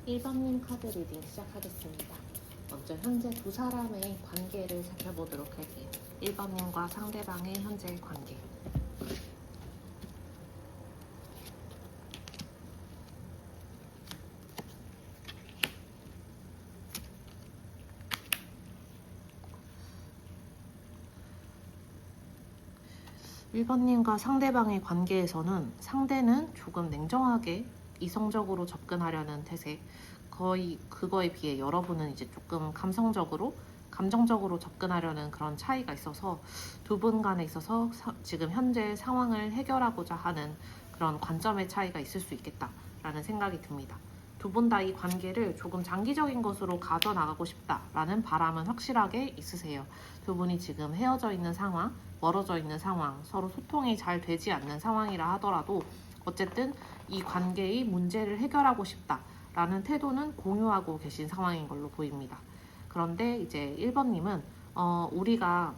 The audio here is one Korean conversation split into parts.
1번님 카드 리딩 시작하겠습니다. 먼저 현재 두 사람의 관계를 살펴보도록 할게요. 1번님과 상대방의 현재 관계. 1번님과 상대방의 관계에서는 상대는 조금 냉정하게 이성적으로 접근하려는 태세, 거의 그거에 비해 여러분은 이제 조금 감정적으로 접근하려는 그런 차이가 있어서 두 분 간에 있어서 지금 현재 상황을 해결하고자 하는 그런 관점의 차이가 있을 수 있겠다라는 생각이 듭니다. 두 분 다 이 관계를 조금 장기적인 것으로 가져나가고 싶다라는 바람은 확실하게 있으세요. 두 분이 지금 헤어져 있는 상황, 멀어져 있는 상황, 서로 소통이 잘 되지 않는 상황이라 하더라도 어쨌든 이 관계의 문제를 해결하고 싶다라는 태도는 공유하고 계신 상황인 걸로 보입니다. 그런데 이제 1번님은 우리가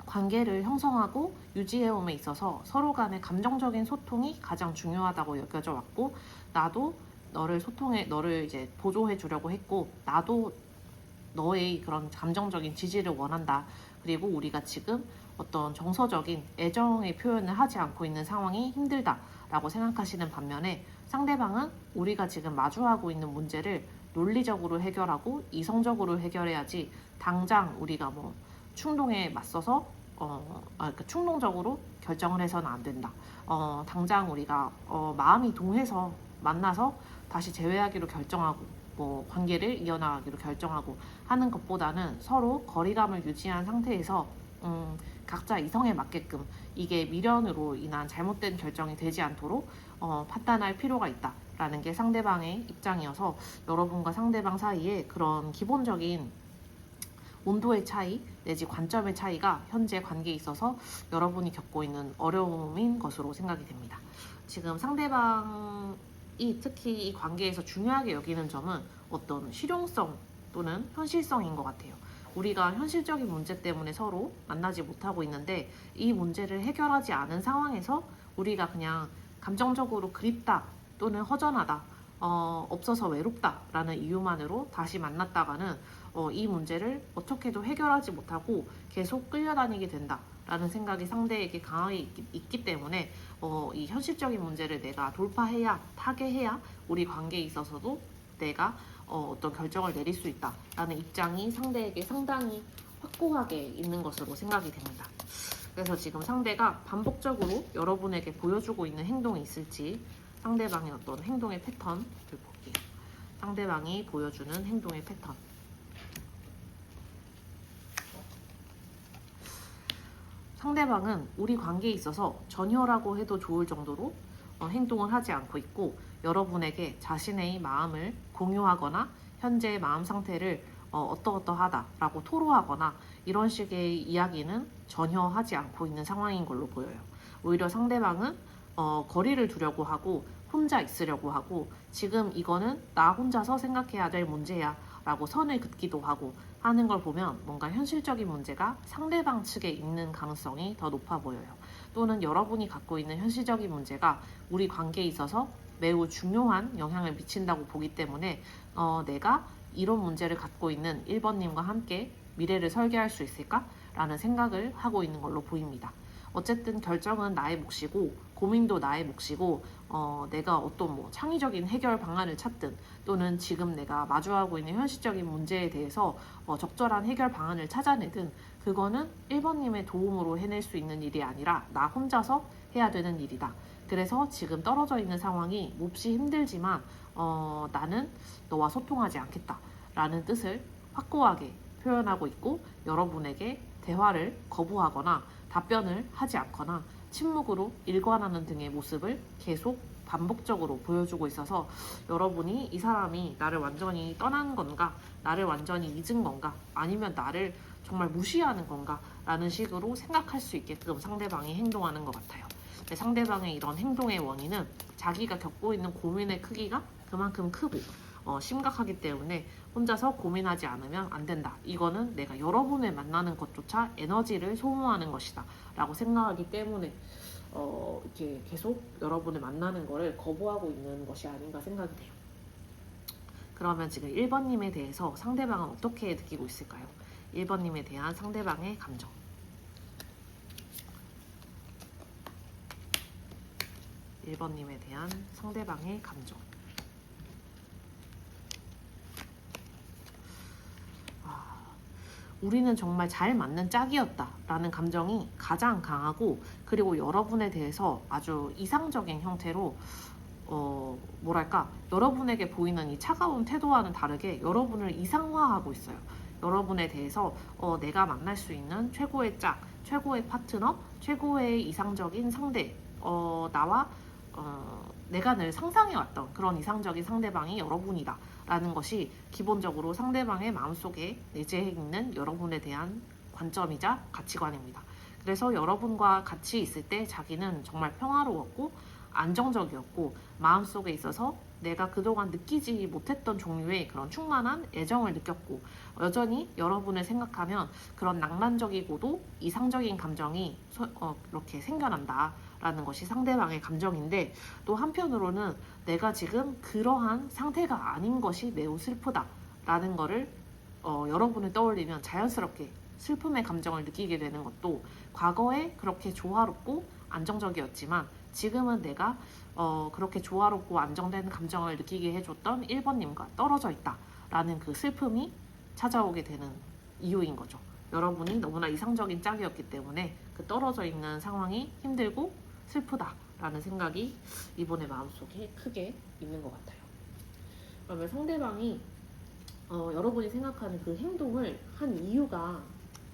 관계를 형성하고 유지해옴에 있어서 서로 간의 감정적인 소통이 가장 중요하다고 여겨져 왔고, 나도 너를 이제 보조해 주려고 했고, 나도 너의 그런 감정적인 지지를 원한다. 그리고 우리가 지금 어떤 정서적인 애정의 표현을 하지 않고 있는 상황이 힘들다라고 생각하시는 반면에, 상대방은 우리가 지금 마주하고 있는 문제를 논리적으로 해결하고 이성적으로 해결해야지 당장 우리가 뭐 충동에 맞서서 그러니까 충동적으로 결정을 해서는 안 된다. 당장 우리가 마음이 동해서 만나서 다시 재회하기로 결정하고 뭐 관계를 이어나가기로 결정하고 하는 것보다는 서로 거리감을 유지한 상태에서 각자 이성에 맞게끔 이게 미련으로 인한 잘못된 결정이 되지 않도록 판단할 필요가 있다라는 게 상대방의 입장이어서, 여러분과 상대방 사이에 그런 기본적인 온도의 차이 내지 관점의 차이가 현재 관계에 있어서 여러분이 겪고 있는 어려움인 것으로 생각이 됩니다. 지금 상대방이 특히 이 관계에서 중요하게 여기는 점은 어떤 실용성 또는 현실성인 것 같아요. 우리가 현실적인 문제 때문에 서로 만나지 못하고 있는데, 이 문제를 해결하지 않은 상황에서 우리가 그냥 감정적으로 그립다 또는 허전하다, 없어서 외롭다라는 이유만으로 다시 만났다가는 이 문제를 어떻게도 해결하지 못하고 계속 끌려다니게 된다라는 생각이 상대에게 강하게 있기 때문에 이 현실적인 문제를 내가 돌파해야, 타개해야 우리 관계에 있어서도 내가 어떤 결정을 내릴 수 있다라는 입장이 상대에게 상당히 확고하게 있는 것으로 생각이 됩니다. 그래서 지금 상대가 반복적으로 여러분에게 보여주고 있는 행동이 있을지, 상대방의 어떤 행동의 패턴을 볼게요. 상대방이 보여주는 행동의 패턴. 상대방은 우리 관계에 있어서 전혀라고 해도 좋을 정도로 행동을 하지 않고 있고, 여러분에게 자신의 마음을 공유하거나 현재의 마음 상태를 어떠어떠하다라고 토로하거나 이런 식의 이야기는 전혀 하지 않고 있는 상황인 걸로 보여요. 오히려 상대방은 거리를 두려고 하고 혼자 있으려고 하고, 지금 이거는 나 혼자서 생각해야 될 문제야 라고 선을 긋기도 하고 하는 걸 보면 뭔가 현실적인 문제가 상대방 측에 있는 가능성이 더 높아 보여요. 또는 여러분이 갖고 있는 현실적인 문제가 우리 관계에 있어서 매우 중요한 영향을 미친다고 보기 때문에 내가 이런 문제를 갖고 있는 1번님과 함께 미래를 설계할 수 있을까? 라는 생각을 하고 있는 걸로 보입니다. 어쨌든 결정은 나의 몫이고 고민도 나의 몫이고, 내가 어떤 뭐 창의적인 해결 방안을 찾든 또는 지금 내가 마주하고 있는 현실적인 문제에 대해서 적절한 해결 방안을 찾아내든, 그거는 1번님의 도움으로 해낼 수 있는 일이 아니라 나 혼자서 해야 되는 일이다. 그래서 지금 떨어져 있는 상황이 몹시 힘들지만 나는 너와 소통하지 않겠다 라는 뜻을 확고하게 표현하고 있고, 여러분에게 대화를 거부하거나 답변을 하지 않거나 침묵으로 일관하는 등의 모습을 계속 반복적으로 보여주고 있어서, 여러분이 이 사람이 나를 완전히 떠난 건가, 나를 완전히 잊은 건가, 아니면 나를 정말 무시하는 건가 라는 식으로 생각할 수 있게끔 상대방이 행동하는 것 같아요. 근데 상대방의 이런 행동의 원인은 자기가 겪고 있는 고민의 크기가 그만큼 크고 심각하기 때문에 혼자서 고민하지 않으면 안 된다. 이거는 내가 여러분을 만나는 것조차 에너지를 소모하는 것이다 라고 생각하기 때문에 이렇게 계속 여러분을 만나는 거를 거부하고 있는 것이 아닌가 생각이 돼요. 그러면 지금 1번님에 대해서 상대방은 어떻게 느끼고 있을까요? 1번님에 대한 상대방의 감정. (1번님에) 대한 상대방의 감정. 우리는 정말 잘 맞는 짝이었다 라는 감정이 가장 강하고, 그리고 여러분에 대해서 아주 이상적인 형태로 뭐랄까, 여러분에게 보이는 이 차가운 태도와는 다르게 여러분을 이상화하고 있어요. 여러분에 대해서 내가 만날 수 있는 최고의 짝, 최고의 파트너, 최고의 이상적인 상대, 나와 내가 늘 상상해왔던 그런 이상적인 상대방이 여러분이다 라는 것이 기본적으로 상대방의 마음속에 내재해 있는 여러분에 대한 관점이자 가치관입니다. 그래서 여러분과 같이 있을 때 자기는 정말 평화로웠고 안정적이었고, 마음속에 있어서 내가 그동안 느끼지 못했던 종류의 그런 충만한 애정을 느꼈고, 여전히 여러분을 생각하면 그런 낭만적이고도 이상적인 감정이 이렇게 생겨난다 라는 것이 상대방의 감정인데, 또 한편으로는 내가 지금 그러한 상태가 아닌 것이 매우 슬프다 라는 거를 여러분을 떠올리면 자연스럽게 슬픔의 감정을 느끼게 되는 것도, 과거에 그렇게 조화롭고 안정적이었지만 지금은 내가 그렇게 조화롭고 안정된 감정을 느끼게 해줬던 1번님과 떨어져 있다 라는 그 슬픔이 찾아오게 되는 이유인 거죠. 여러분이 너무나 이상적인 짝이었기 때문에 그 떨어져 있는 상황이 힘들고 슬프다 라는 생각이 이분의 마음속에 크게 있는 것 같아요. 그러면 상대방이 여러분이 생각하는 그 행동을 한 이유가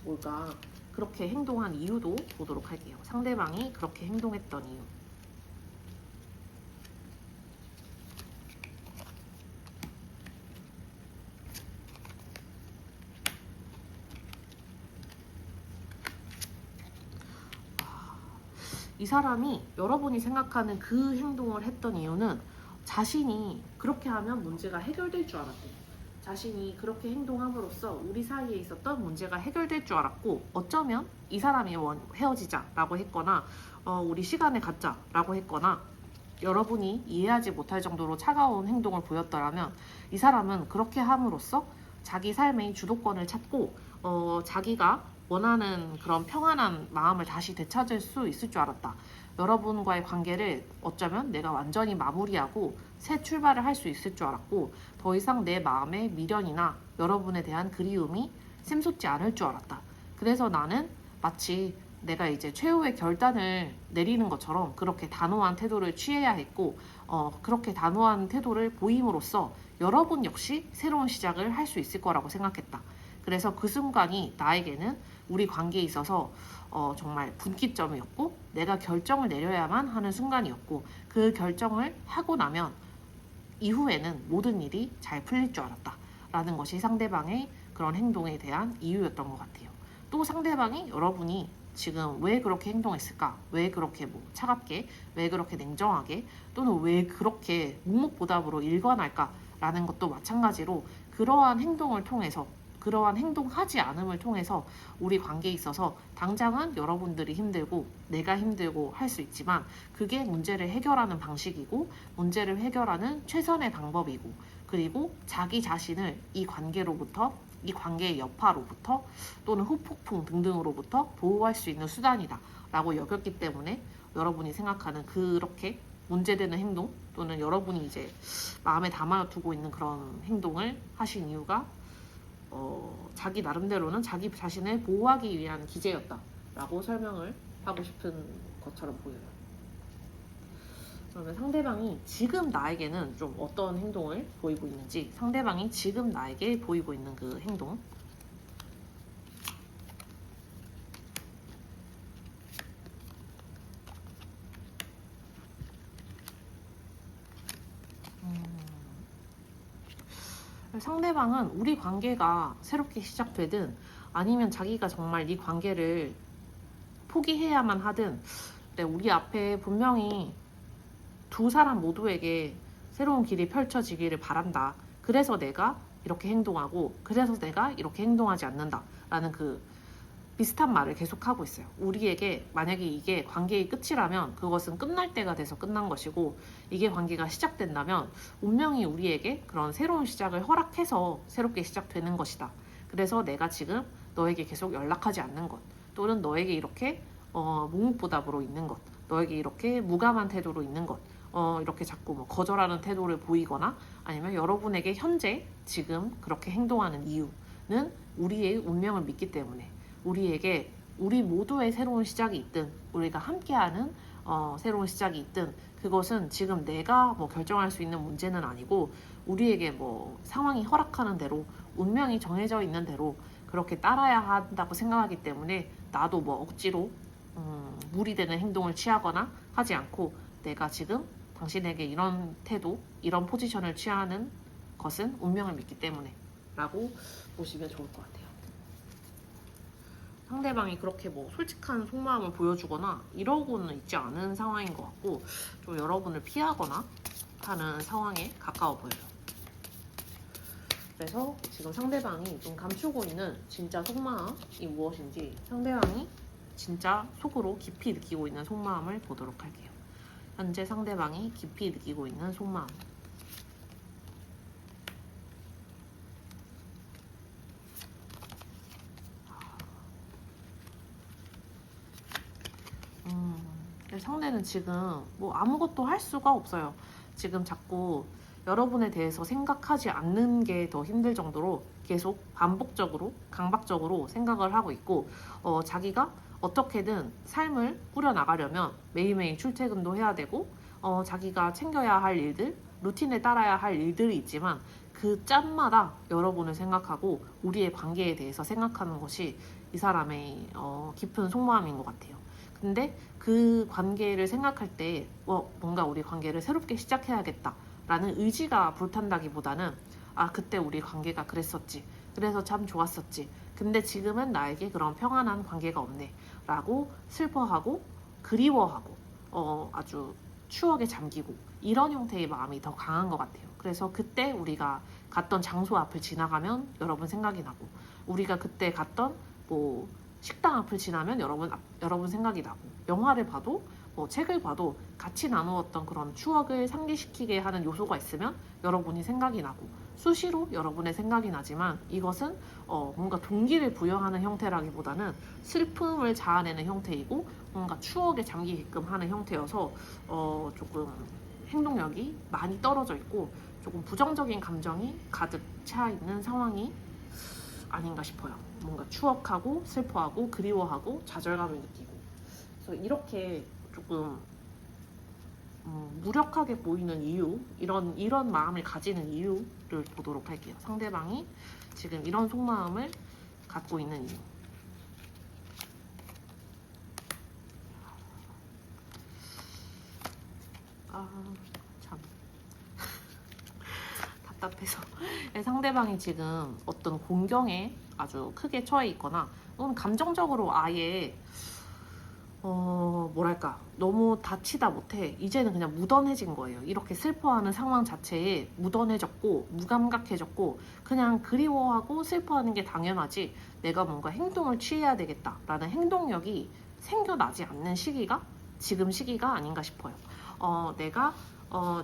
뭘까? 그렇게 행동한 이유도 보도록 할게요. 상대방이 그렇게 행동했던 이유. 이 사람이 여러분이 생각하는 그 행동을 했던 이유는 자신이 그렇게 하면 문제가 해결될 줄 알았대요. 자신이 그렇게 행동함으로써 우리 사이에 있었던 문제가 해결될 줄 알았고, 어쩌면 이 사람이 헤어지자 라고 했거나 우리 시간을 갖자 라고 했거나 여러분이 이해하지 못할 정도로 차가운 행동을 보였더라면, 이 사람은 그렇게 함으로써 자기 삶의 주도권을 찾고 자기가 원하는 그런 평안한 마음을 다시 되찾을 수 있을 줄 알았다. 여러분과의 관계를 어쩌면 내가 완전히 마무리하고 새 출발을 할 수 있을 줄 알았고, 더 이상 내 마음의 미련이나 여러분에 대한 그리움이 샘솟지 않을 줄 알았다. 그래서 나는 마치 내가 이제 최후의 결단을 내리는 것처럼 그렇게 단호한 태도를 취해야 했고, 그렇게 단호한 태도를 보임으로써 여러분 역시 새로운 시작을 할 수 있을 거라고 생각했다. 그래서 그 순간이 나에게는 우리 관계에 있어서 정말 분기점이었고, 내가 결정을 내려야만 하는 순간이었고, 그 결정을 하고 나면 이후에는 모든 일이 잘 풀릴 줄 알았다 라는 것이 상대방의 그런 행동에 대한 이유였던 것 같아요. 또 상대방이 여러분이 지금 왜 그렇게 행동했을까? 왜 그렇게 차갑게? 왜 그렇게 냉정하게? 또는 왜 그렇게 묵묵부답으로 일관할까? 라는 것도 마찬가지로 그러한 행동을 통해서, 그러한 행동하지 않음을 통해서 우리 관계에 있어서 당장은 여러분들이 힘들고 내가 힘들고 할 수 있지만, 그게 문제를 해결하는 방식이고 문제를 해결하는 최선의 방법이고, 그리고 자기 자신을 이 관계로부터, 이 관계의 여파로부터 또는 후폭풍 등등으로부터 보호할 수 있는 수단이다 라고 여겼기 때문에 여러분이 생각하는 그렇게 문제되는 행동, 또는 여러분이 이제 마음에 담아두고 있는 그런 행동을 하신 이유가 자기 나름대로는 자기 자신을 보호하기 위한 기제였다 라고 설명을 하고 싶은 것처럼 보여요. 그러면 상대방이 지금 나에게는 좀 어떤 행동을 보이고 있는지, 상대방이 지금 나에게 보이고 있는 그 행동. 상대방은 우리 관계가 새롭게 시작되든 아니면 자기가 정말 이 관계를 포기해야만 하든, 우리 앞에 분명히 두 사람 모두에게 새로운 길이 펼쳐지기를 바란다. 그래서 내가 이렇게 행동하고, 그래서 내가 이렇게 행동하지 않는다 라는 그 비슷한 말을 계속하고 있어요. 우리에게 만약에 이게 관계의 끝이라면 그것은 끝날 때가 돼서 끝난 것이고, 이게 관계가 시작된다면 운명이 우리에게 그런 새로운 시작을 허락해서 새롭게 시작되는 것이다. 그래서 내가 지금 너에게 계속 연락하지 않는 것, 또는 너에게 이렇게 묵묵부답으로 있는 것, 너에게 이렇게 무감한 태도로 있는 것, 이렇게 자꾸 뭐 거절하는 태도를 보이거나, 아니면 여러분에게 현재 지금 그렇게 행동하는 이유는 우리의 운명을 믿기 때문에, 우리에게 우리 모두의 새로운 시작이 있든 우리가 함께하는 새로운 시작이 있든 그것은 지금 내가 뭐 결정할 수 있는 문제는 아니고, 우리에게 뭐 상황이 허락하는 대로, 운명이 정해져 있는 대로 그렇게 따라야 한다고 생각하기 때문에, 나도 뭐 억지로 무리되는 행동을 취하거나 하지 않고, 내가 지금 당신에게 이런 태도, 이런 포지션을 취하는 것은 운명을 믿기 때문에 라고 보시면 좋을 것 같아요. 상대방이 그렇게 뭐 솔직한 속마음을 보여주거나 이러고는 있지 않은 상황인 것 같고, 좀 여러분을 피하거나 하는 상황에 가까워 보여요. 그래서 지금 상대방이 좀 감추고 있는 진짜 속마음이 무엇인지, 상대방이 진짜 속으로 깊이 느끼고 있는 속마음을 보도록 할게요. 현재 상대방이 깊이 느끼고 있는 속마음. 상대는 지금 뭐 아무것도 할 수가 없어요. 지금 자꾸 여러분에 대해서 생각하지 않는 게 더 힘들 정도로 계속 반복적으로 강박적으로 생각을 하고 있고, 자기가 어떻게든 삶을 꾸려나가려면 매일매일 출퇴근도 해야 되고, 자기가 챙겨야 할 일들, 루틴에 따라야 할 일들이 있지만, 그 짬마다 여러분을 생각하고 우리의 관계에 대해서 생각하는 것이 이 사람의 깊은 속마음인 것 같아요. 근데 그 관계를 생각할 때 뭔가 우리 관계를 새롭게 시작해야겠다 라는 의지가 불탄다기보다는, 아, 그때 우리 관계가 그랬었지, 그래서 참 좋았었지, 근데 지금은 나에게 그런 평안한 관계가 없네 라고 슬퍼하고 그리워하고 아주 추억에 잠기고, 이런 형태의 마음이 더 강한 것 같아요. 그래서 그때 우리가 갔던 장소 앞을 지나가면 여러분 생각이 나고, 우리가 그때 갔던 뭐 식당 앞을 지나면 여러분 생각이 나고, 영화를 봐도 뭐 책을 봐도 같이 나누었던 그런 추억을 상기시키게 하는 요소가 있으면 여러분이 생각이 나고, 수시로 여러분의 생각이 나지만 이것은 뭔가 동기를 부여하는 형태라기보다는 슬픔을 자아내는 형태이고, 뭔가 추억에 잠기게끔 하는 형태여서 조금 행동력이 많이 떨어져 있고, 조금 부정적인 감정이 가득 차 있는 상황이 아닌가 싶어요. 뭔가 추억하고 슬퍼하고 그리워하고 좌절감을 느끼고, 그래서 이렇게 조금 무력하게 보이는 이유, 이런 마음을 가지는 이유를 보도록 할게요. 상대방이 지금 이런 속마음을 갖고 있는 이유. 참 답답해서. 상대방이 지금 어떤 공경에 아주 크게 처해 있거나, 또는 감정적으로 아예 뭐랄까, 너무 다치다 못해 이제는 그냥 무던해진 거예요. 이렇게 슬퍼하는 상황 자체에 무던해졌고 무감각해졌고, 그냥 그리워하고 슬퍼하는 게 당연하지, 내가 뭔가 행동을 취해야 되겠다라는 행동력이 생겨나지 않는 시기가 지금 시기가 아닌가 싶어요. 내가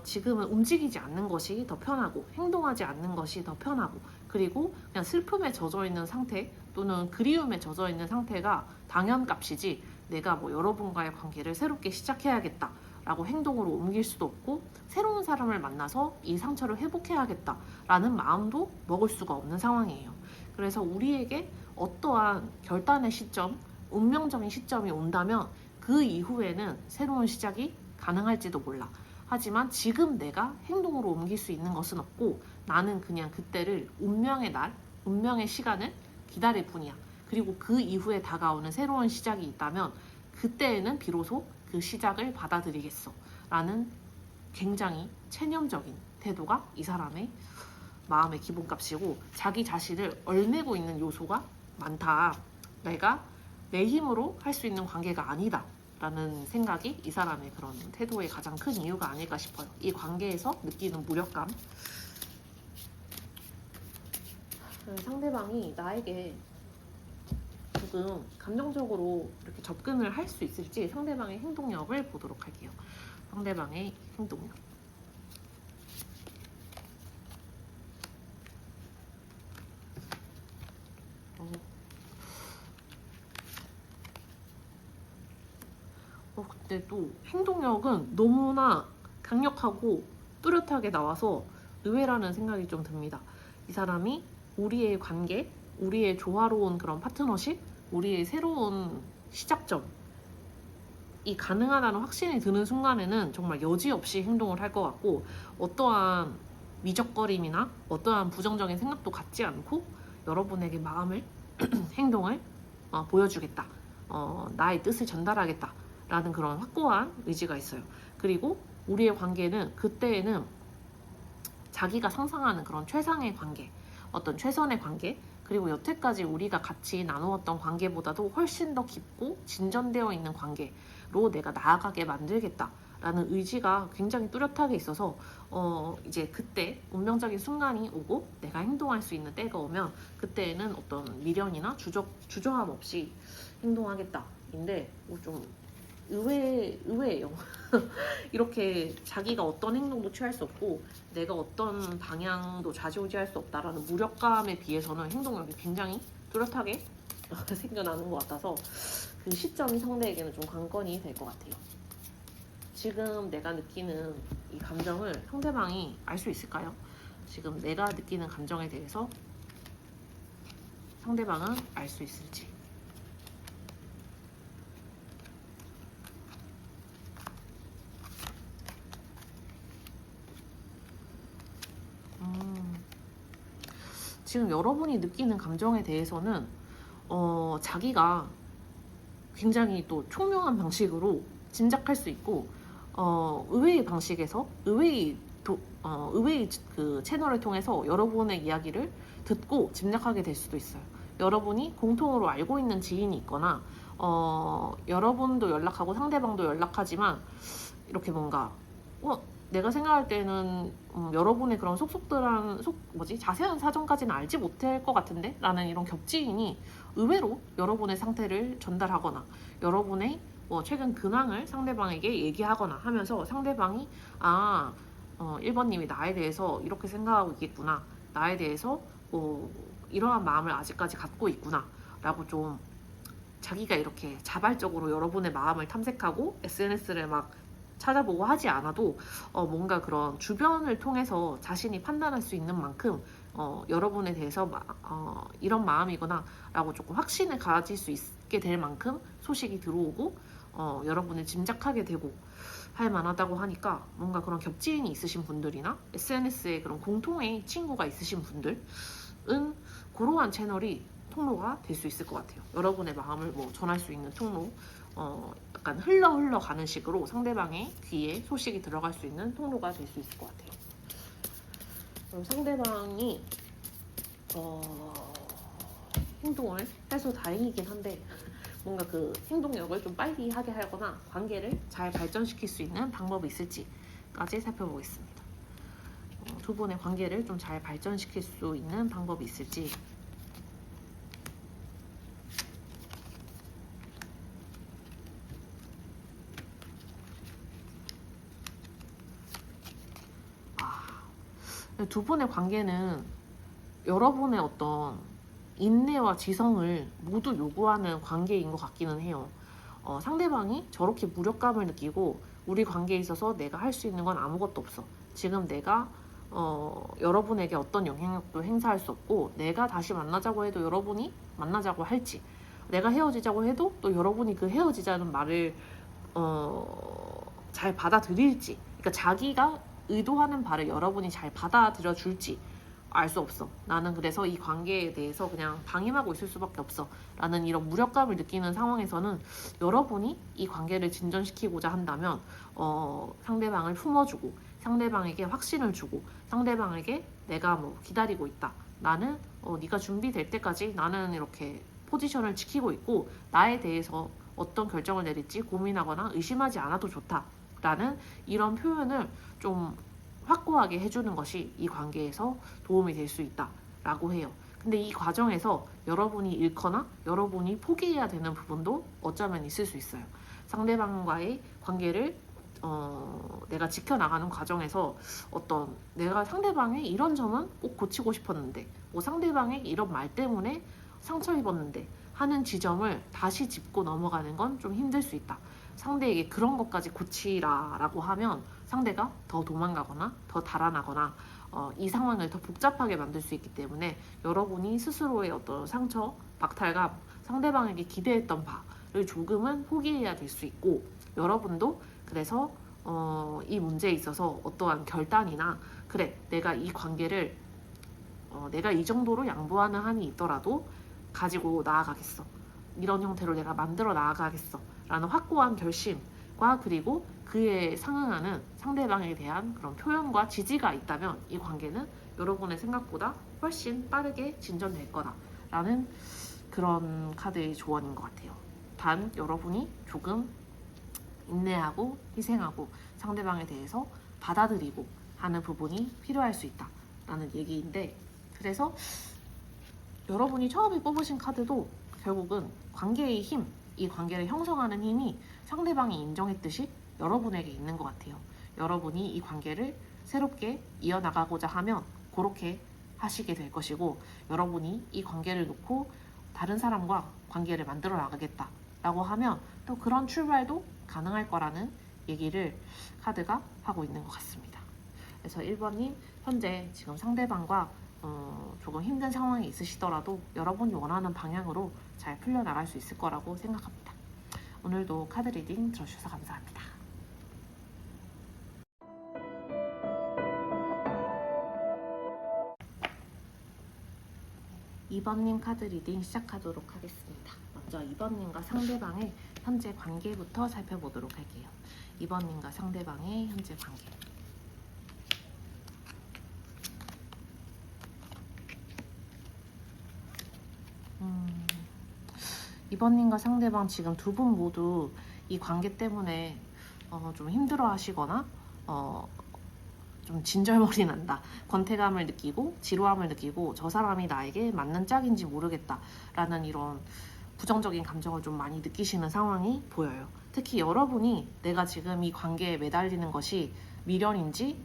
지금은 움직이지 않는 것이 더 편하고, 행동하지 않는 것이 더 편하고, 그리고 그냥 슬픔에 젖어 있는 상태 또는 그리움에 젖어 있는 상태가 당연값이지, 내가 뭐 여러분과의 관계를 새롭게 시작해야겠다 라고 행동으로 옮길 수도 없고, 새로운 사람을 만나서 이 상처를 회복해야겠다 라는 마음도 먹을 수가 없는 상황이에요. 그래서 우리에게 어떠한 결단의 시점, 운명적인 시점이 온다면 그 이후에는 새로운 시작이 가능할지도 몰라. 하지만 지금 내가 행동으로 옮길 수 있는 것은 없고, 나는 그냥 그때를 운명의 날, 운명의 시간을 기다릴 뿐이야. 그리고 그 이후에 다가오는 새로운 시작이 있다면 그때에는 비로소 그 시작을 받아들이겠어 라는 굉장히 체념적인 태도가 이 사람의 마음의 기본값이고, 자기 자신을 얼매고 있는 요소가 많다. 내가 내 힘으로 할 수 있는 관계가 아니다 라는 생각이 이 사람의 그런 태도의 가장 큰 이유가 아닐까 싶어요. 이 관계에서 느끼는 무력감. 상대방이 나에게 조금 감정적으로 이렇게 접근을 할 수 있을지 상대방의 행동력을 보도록 할게요. 상대방의 행동력. 근데 또 행동력은 너무나 강력하고 뚜렷하게 나와서 의외라는 생각이 좀 듭니다. 이 사람이 우리의 관계, 우리의 조화로운 그런 파트너십, 우리의 새로운 시작점이 가능하다는 확신이 드는 순간에는 정말 여지없이 행동을 할 것 같고, 어떠한 미적거림이나 어떠한 부정적인 생각도 갖지 않고 여러분에게 마음을 행동을 보여주겠다, 나의 뜻을 전달하겠다 라는 그런 확고한 의지가 있어요. 그리고 우리의 관계는 그때에는 자기가 상상하는 그런 최상의 관계, 어떤 최선의 관계, 그리고 여태까지 우리가 같이 나누었던 관계보다도 훨씬 더 깊고 진전되어 있는 관계로 내가 나아가게 만들겠다라는 의지가 굉장히 뚜렷하게 있어서 이제 그때 운명적인 순간이 오고 내가 행동할 수 있는 때가 오면 그때에는 어떤 미련이나 주저함 없이 행동하겠다인데 좀 의외예요. 이렇게 자기가 어떤 행동도 취할 수 없고 내가 어떤 방향도 좌지우지할 수 없다라는 무력감에 비해서는 행동력이 굉장히 뚜렷하게 생겨나는 것 같아서 그 시점이 상대에게는 좀 관건이 될 것 같아요. 지금 내가 느끼는 이 감정을 상대방이 알 수 있을까요? 지금 내가 느끼는 감정에 대해서 상대방은 알 수 있을지. 지금 여러분이 느끼는 감정에 대해서는 자기가 굉장히 또 총명한 방식으로 짐작할 수 있고 의외의 방식에서 의외의 그 채널을 통해서 여러분의 이야기를 듣고 짐작하게 될 수도 있어요. 여러분이 공통으로 알고 있는 지인이 있거나 여러분도 연락하고 상대방도 연락하지만 이렇게 뭔가 내가 생각할 때는 여러분의 그런 자세한 사정까지는 알지 못할 것 같은데? 라는 이런 겹지인이 의외로 여러분의 상태를 전달하거나 여러분의 최근 근황을 상대방에게 얘기하거나 하면서 상대방이 1번님이 나에 대해서 이렇게 생각하고 있겠구나, 나에 대해서 이러한 마음을 아직까지 갖고 있구나 라고 좀 자기가 이렇게 자발적으로 여러분의 마음을 탐색하고 SNS를 막 찾아보고 하지 않아도 뭔가 그런 주변을 통해서 자신이 판단할 수 있는 만큼 여러분에 대해서 이런 마음이구나 라고 조금 확신을 가질 수 있게 될 만큼 소식이 들어오고 여러분을 짐작하게 되고 할 만하다고 하니까 뭔가 그런 겹지인이 있으신 분들이나 SNS에 그런 공통의 친구가 있으신 분들은 그러한 채널이 통로가 될 수 있을 것 같아요. 여러분의 마음을 전할 수 있는 통로, 약간 흘러가는 식으로 상대방의 귀에 소식이 들어갈 수 있는 통로가 될 수 있을 것 같아요. 그럼 상대방이 행동을 해서 다행이긴 한데 뭔가 그 행동력을 좀 빨리 하게 하거나 관계를 잘 발전시킬 수 있는 방법이 있을지까지 살펴보겠습니다. 두 분의 관계를 좀 잘 발전시킬 수 있는 방법이 있을지. 두 분의 관계는 여러분의 어떤 인내와 지성을 모두 요구하는 관계인 것 같기는 해요. 상대방이 저렇게 무력감을 느끼고 우리 관계에 있어서 내가 할 수 있는 건 아무것도 없어. 지금 내가 여러분에게 어떤 영향력도 행사할 수 없고 내가 다시 만나자고 해도 여러분이 만나자고 할지, 내가 헤어지자고 해도 또 여러분이 그 헤어지자는 말을 잘 받아들일지, 그러니까 자기가 의도하는 바를 여러분이 잘 받아들여 줄지 알 수 없어. 나는 그래서 이 관계에 대해서 그냥 방임하고 있을 수밖에 없어 라는 이런 무력감을 느끼는 상황에서는 여러분이 이 관계를 진전시키고자 한다면 상대방을 품어주고 상대방에게 확신을 주고 상대방에게 내가 기다리고 있다, 나는 네가 준비될 때까지 나는 이렇게 포지션을 지키고 있고 나에 대해서 어떤 결정을 내릴지 고민하거나 의심하지 않아도 좋다 라는 이런 표현을 좀 확고하게 해주는 것이 이 관계에서 도움이 될 수 있다라고 해요. 근데 이 과정에서 여러분이 잃거나 여러분이 포기해야 되는 부분도 어쩌면 있을 수 있어요. 상대방과의 관계를 내가 지켜나가는 과정에서 어떤 내가 상대방의 이런 점은 꼭 고치고 싶었는데 뭐 상대방의 이런 말 때문에 상처 입었는데 하는 지점을 다시 짚고 넘어가는 건 좀 힘들 수 있다. 상대에게 그런 것까지 고치라라고 하면 상대가 더 도망가거나 더 달아나거나 이 상황을 더 복잡하게 만들 수 있기 때문에 여러분이 스스로의 어떤 상처, 박탈감, 상대방에게 기대했던 바를 조금은 포기해야 될 수 있고 여러분도 그래서 이 문제에 있어서 어떠한 결단이나 그래 내가 이 관계를 내가 이 정도로 양보하는 한이 있더라도 가지고 나아가겠어. 이런 형태로 내가 만들어 나아가겠어. 라는 확고한 결심과 그리고 그에 상응하는 상대방에 대한 그런 표현과 지지가 있다면 이 관계는 여러분의 생각보다 훨씬 빠르게 진전될 거다라는 그런 카드의 조언인 것 같아요. 단 여러분이 조금 인내하고 희생하고 상대방에 대해서 받아들이고 하는 부분이 필요할 수 있다라는 얘기인데 그래서 여러분이 처음에 뽑으신 카드도 결국은 관계의 힘, 이 관계를 형성하는 힘이 상대방이 인정했듯이 여러분에게 있는 것 같아요. 여러분이 이 관계를 새롭게 이어나가고자 하면 그렇게 하시게 될 것이고 여러분이 이 관계를 놓고 다른 사람과 관계를 만들어 나가겠다라고 하면 또 그런 출발도 가능할 거라는 얘기를 카드가 하고 있는 것 같습니다. 그래서 1번님 현재 지금 상대방과 조금 힘든 상황이 있으시더라도 여러분이 원하는 방향으로 잘 풀려나갈 수 있을 거라고 생각합니다. 오늘도 카드 리딩 들어주셔서 감사합니다. 2번님 카드 리딩 시작하도록 하겠습니다. 먼저 2번님과 상대방의 현재 관계부터 살펴보도록 할게요. 2번님과 상대방의 현재 관계. 이번님과 상대방 지금 두 분 모두 이 관계 때문에 좀 힘들어 하시거나 좀 진절머리 난다, 권태감을 느끼고 지루함을 느끼고 저 사람이 나에게 맞는 짝인지 모르겠다라는 이런 부정적인 감정을 좀 많이 느끼시는 상황이 보여요. 특히 여러분이 내가 지금 이 관계에 매달리는 것이 미련인지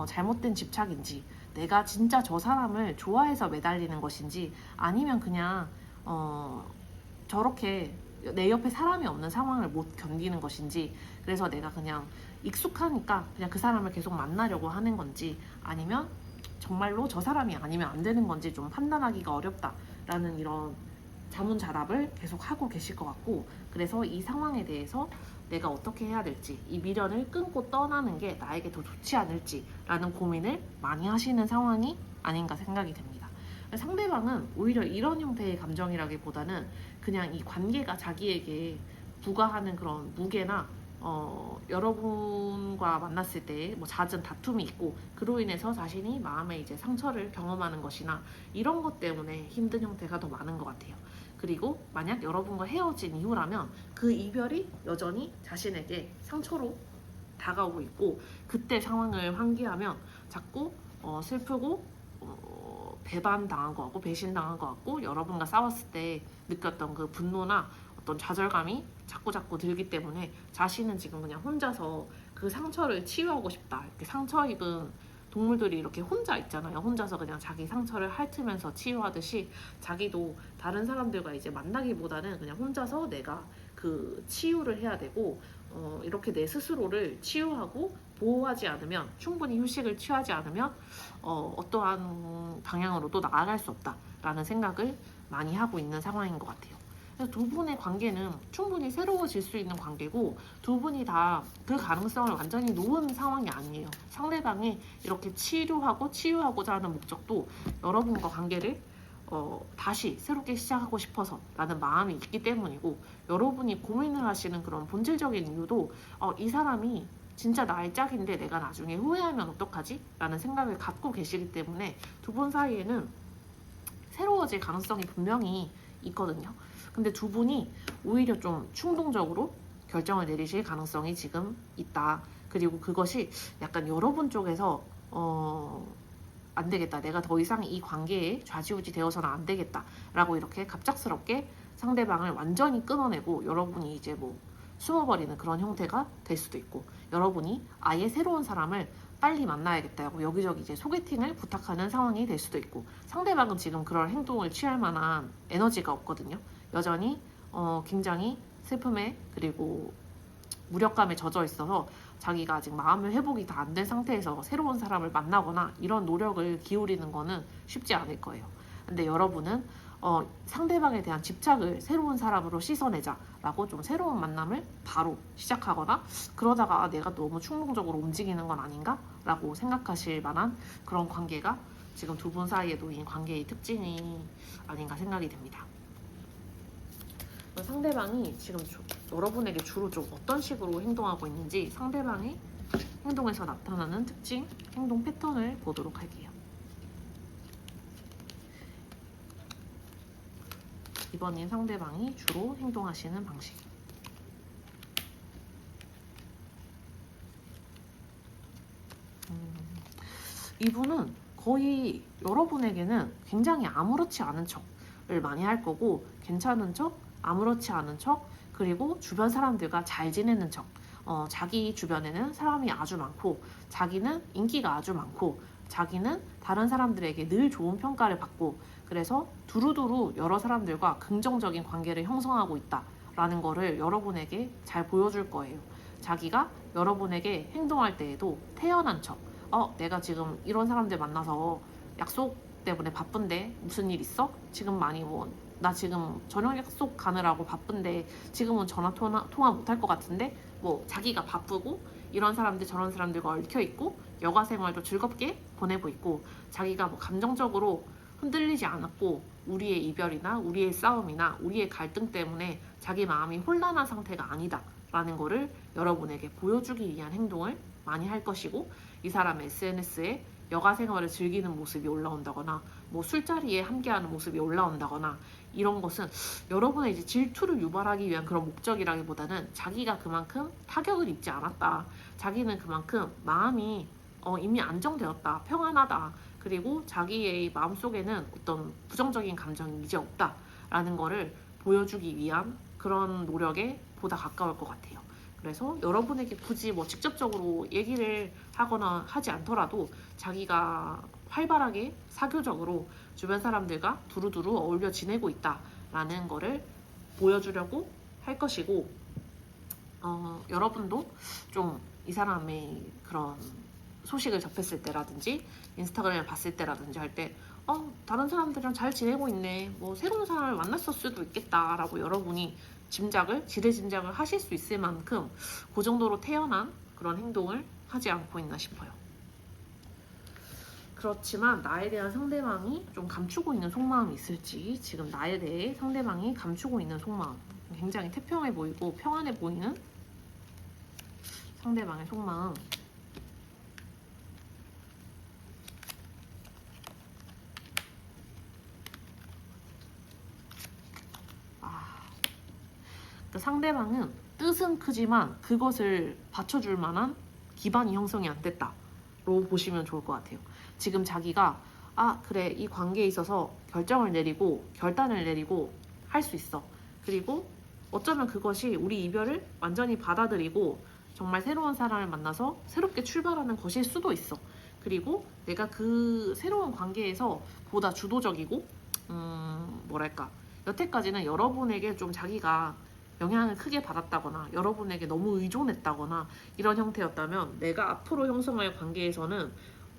잘못된 집착인지 내가 진짜 저 사람을 좋아해서 매달리는 것인지 아니면 그냥 저렇게 내 옆에 사람이 없는 상황을 못 견디는 것인지 그래서 내가 그냥 익숙하니까 그냥 그 사람을 계속 만나려고 하는 건지 아니면 정말로 저 사람이 아니면 안 되는 건지 좀 판단하기가 어렵다라는 이런 자문자답을 계속 하고 계실 것 같고 그래서 이 상황에 대해서 내가 어떻게 해야 될지 이 미련을 끊고 떠나는 게 나에게 더 좋지 않을지라는 고민을 많이 하시는 상황이 아닌가 생각이 됩니다. 상대방은 오히려 이런 형태의 감정이라기보다는 그냥 이 관계가 자기에게 부과하는 그런 무게나 여러분과 만났을 때 뭐 잦은 다툼이 있고 그로 인해서 자신이 마음에 이제 상처를 경험하는 것이나 이런 것 때문에 힘든 형태가 더 많은 것 같아요. 그리고 만약 여러분과 헤어진 이후라면 그 이별이 여전히 자신에게 상처로 다가오고 있고 그때 상황을 환기하면 자꾸 슬프고 배반당한 것 같고 배신당한 것 같고 여러분과 싸웠을 때 느꼈던 그 분노나 어떤 좌절감이 자꾸 들기 때문에 자신은 지금 그냥 혼자서 그 상처를 치유하고 싶다. 이렇게 상처 입은 동물들이 이렇게 혼자 있잖아요. 혼자서 그냥 자기 상처를 핥으면서 치유하듯이 자기도 다른 사람들과 이제 만나기보다는 그냥 혼자서 내가 그 치유를 해야 되고 이렇게 내 스스로를 치유하고 보호하지 않으면 충분히 휴식을 취하지 않으면 어떠한 방향으로도 나아갈 수 없다라는 생각을 많이 하고 있는 상황인 것 같아요. 그래서 두 분의 관계는 충분히 새로워질 수 있는 관계고 두 분이 다 그 가능성을 완전히 놓은 상황이 아니에요. 상대방이 이렇게 치유하고자 하는 목적도 여러분과 관계를 다시 새롭게 시작하고 싶어서 라는 마음이 있기 때문이고 여러분이 고민을 하시는 그런 본질적인 이유도 이 사람이 진짜 나의 짝인데 내가 나중에 후회하면 어떡하지? 라는 생각을 갖고 계시기 때문에 두 분 사이에는 새로워질 가능성이 분명히 있거든요. 근데 두 분이 오히려 좀 충동적으로 결정을 내리실 가능성이 지금 있다. 그리고 그것이 약간 여러분 쪽에서 안 되겠다. 내가 더 이상 이 관계에 좌지우지 되어서는 안 되겠다. 라고 이렇게 갑작스럽게 상대방을 완전히 끊어내고 여러분이 이제 뭐 숨어버리는 그런 형태가 될 수도 있고, 여러분이 아예 새로운 사람을 빨리 만나야겠다고 여기저기 이제 소개팅을 부탁하는 상황이 될 수도 있고, 상대방은 지금 그럴 행동을 취할 만한 에너지가 없거든요. 여전히 굉장히 슬픔에 그리고 무력감에 젖어 있어서 자기가 아직 마음의 회복이 다 안 된 상태에서 새로운 사람을 만나거나 이런 노력을 기울이는 거는 쉽지 않을 거예요. 근데 여러분은 상대방에 대한 집착을 새로운 사람으로 씻어내자라고 좀 새로운 만남을 바로 시작하거나, 그러다가 내가 너무 충동적으로 움직이는 건 아닌가? 라고 생각하실 만한 그런 관계가 지금 두 분 사이에 놓인 관계의 특징이 아닌가 생각이 됩니다. 상대방이 지금 여러분에게 주로 좀 어떤 식으로 행동하고 있는지 상대방의 행동에서 나타나는 특징, 행동 패턴을 보도록 할게요. 이번엔 상대방이 주로 행동하시는 방식. 이분은 거의 여러분에게는 굉장히 아무렇지 않은 척을 많이 할 거고, 괜찮은 척, 아무렇지 않은 척, 그리고 주변 사람들과 잘 지내는 척. 자기 주변에는 사람이 아주 많고, 자기는 인기가 아주 많고, 자기는 다른 사람들에게 늘 좋은 평가를 받고, 그래서 두루두루 여러 사람들과 긍정적인 관계를 형성하고 있다라는 거를 여러분에게 잘 보여줄 거예요. 자기가 여러분에게 행동할 때에도 태연한 척. 내가 지금 이런 사람들 만나서 약속 때문에 바쁜데 무슨 일 있어? 지금 많이 나 지금 저녁 약속 가느라고 바쁜데 지금은 전화 통화 못할 것 같은데, 자기가 바쁘고 이런 사람들 저런 사람들과 얽혀 있고 여가 생활도 즐겁게 보내고 있고, 자기가 감정적으로 흔들리지 않았고 우리의 이별이나 우리의 싸움이나 우리의 갈등 때문에 자기 마음이 혼란한 상태가 아니다 라는 거를 여러분에게 보여주기 위한 행동을 많이 할 것이고, 이 사람의 SNS에 여가 생활을 즐기는 모습이 올라온다거나 술자리에 함께하는 모습이 올라온다거나, 이런 것은 여러분의 이제 질투를 유발하기 위한 그런 목적이라기보다는 자기가 그만큼 타격을 입지 않았다, 자기는 그만큼 마음이 이미 안정되었다, 평안하다, 그리고 자기의 마음속에는 어떤 부정적인 감정이 이제 없다라는 거를 보여주기 위한 그런 노력에 보다 가까울 것 같아요. 그래서 여러분에게 굳이 직접적으로 얘기를 하거나 하지 않더라도 자기가 활발하게 사교적으로 주변 사람들과 두루두루 어울려 지내고 있다라는 거를 보여주려고 할 것이고, 여러분도 좀 이 사람의 그런 소식을 접했을 때라든지 인스타그램을 봤을 때라든지 할 때 다른 사람들이랑 잘 지내고 있네, 새로운 사람을 만났을 수도 있겠다라고 여러분이 지레짐작을 하실 수 있을 만큼 그 정도로 태연한 그런 행동을 하지 않고 있나 싶어요. 그렇지만 나에 대한 상대방이 좀 감추고 있는 속마음이 있을지, 지금 나에 대해 상대방이 감추고 있는 속마음, 굉장히 태평해 보이고 평안해 보이는 상대방의 속마음. 상대방은 뜻은 크지만 그것을 받쳐줄 만한 기반이 형성이 안 됐다로 보시면 좋을 것 같아요. 지금 자기가 그래, 이 관계에 있어서 결정을 내리고 결단을 내리고 할 수 있어. 그리고 어쩌면 그것이 우리 이별을 완전히 받아들이고 정말 새로운 사람을 만나서 새롭게 출발하는 것일 수도 있어. 그리고 내가 그 새로운 관계에서 보다 주도적이고 여태까지는 여러분에게 좀 자기가 영향을 크게 받았다거나 여러분에게 너무 의존했다거나 이런 형태였다면, 내가 앞으로 형성할 관계에서는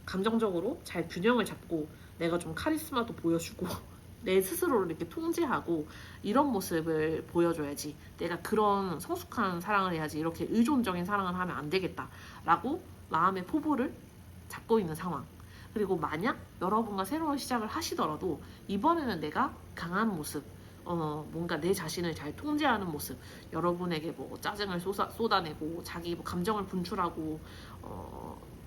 감정적으로 잘 균형을 잡고 내가 좀 카리스마도 보여주고 내 스스로를 이렇게 통제하고 이런 모습을 보여줘야지, 내가 그런 성숙한 사랑을 해야지, 이렇게 의존적인 사랑을 하면 안 되겠다라고 마음의 포부를 잡고 있는 상황. 그리고 만약 여러분과 새로운 시작을 하시더라도 이번에는 내가 강한 모습, 뭔가 내 자신을 잘 통제하는 모습, 여러분에게 짜증을 쏟아내고 자기 감정을 분출하고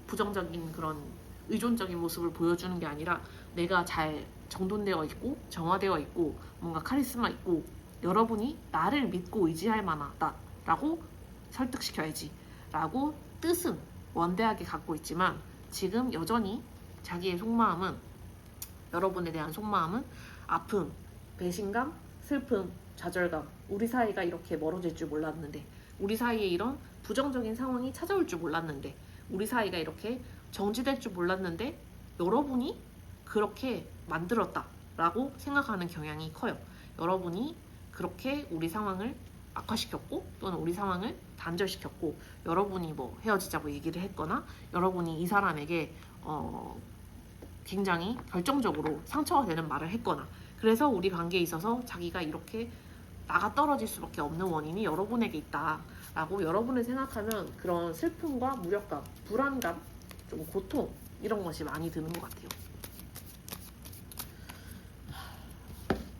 부정적인 그런 의존적인 모습을 보여주는 게 아니라, 내가 잘 정돈되어 있고 정화되어 있고 뭔가 카리스마 있고 여러분이 나를 믿고 의지할 만하다라고 설득시켜야지 라고 뜻은 원대하게 갖고 있지만, 지금 여전히 자기의 속마음은, 여러분에 대한 속마음은 아픔, 배신감, 슬픔, 좌절감, 우리 사이가 이렇게 멀어질 줄 몰랐는데, 우리 사이에 이런 부정적인 상황이 찾아올 줄 몰랐는데, 우리 사이가 이렇게 정지될 줄 몰랐는데 여러분이 그렇게 만들었다 라고 생각하는 경향이 커요. 여러분이 그렇게 우리 상황을 악화시켰고, 또는 우리 상황을 단절시켰고, 여러분이 뭐 헤어지자고 얘기를 했거나, 여러분이 이 사람에게 굉장히 결정적으로 상처가 되는 말을 했거나, 그래서 우리 관계에 있어서 자기가 이렇게 나가 떨어질 수밖에 없는 원인이 여러분에게 있다 라고 여러분을 생각하면 그런 슬픔과 무력감, 불안감, 좀 고통, 이런 것이 많이 드는 것 같아요.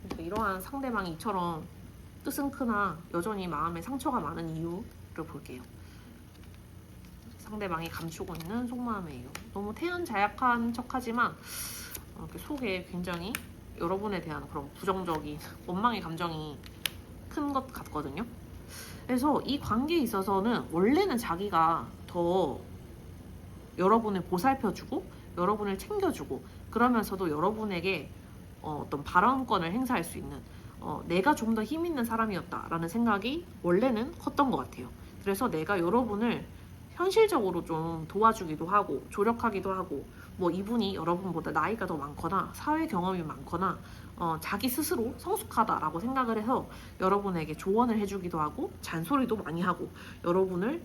그래서 이러한 상대방이 이처럼 뜻은 크나 여전히 마음에 상처가 많은 이유를 볼게요. 상대방이 감추고 있는 속마음의 이유. 너무 태연자약한 척하지만 속에 굉장히 여러분에 대한 그런 부정적인 원망의 감정이 큰 것 같거든요. 그래서 이 관계에 있어서는 원래는 자기가 더 여러분을 보살펴주고 여러분을 챙겨주고, 그러면서도 여러분에게 어떤 발언권을 행사할 수 있는, 내가 좀 더 힘 있는 사람이었다라는 생각이 원래는 컸던 것 같아요. 그래서 내가 여러분을 현실적으로 좀 도와주기도 하고 조력하기도 하고, 뭐 이분이 여러분보다 나이가 더 많거나 사회 경험이 많거나 자기 스스로 성숙하다라고 생각을 해서 여러분에게 조언을 해주기도 하고 잔소리도 많이 하고, 여러분을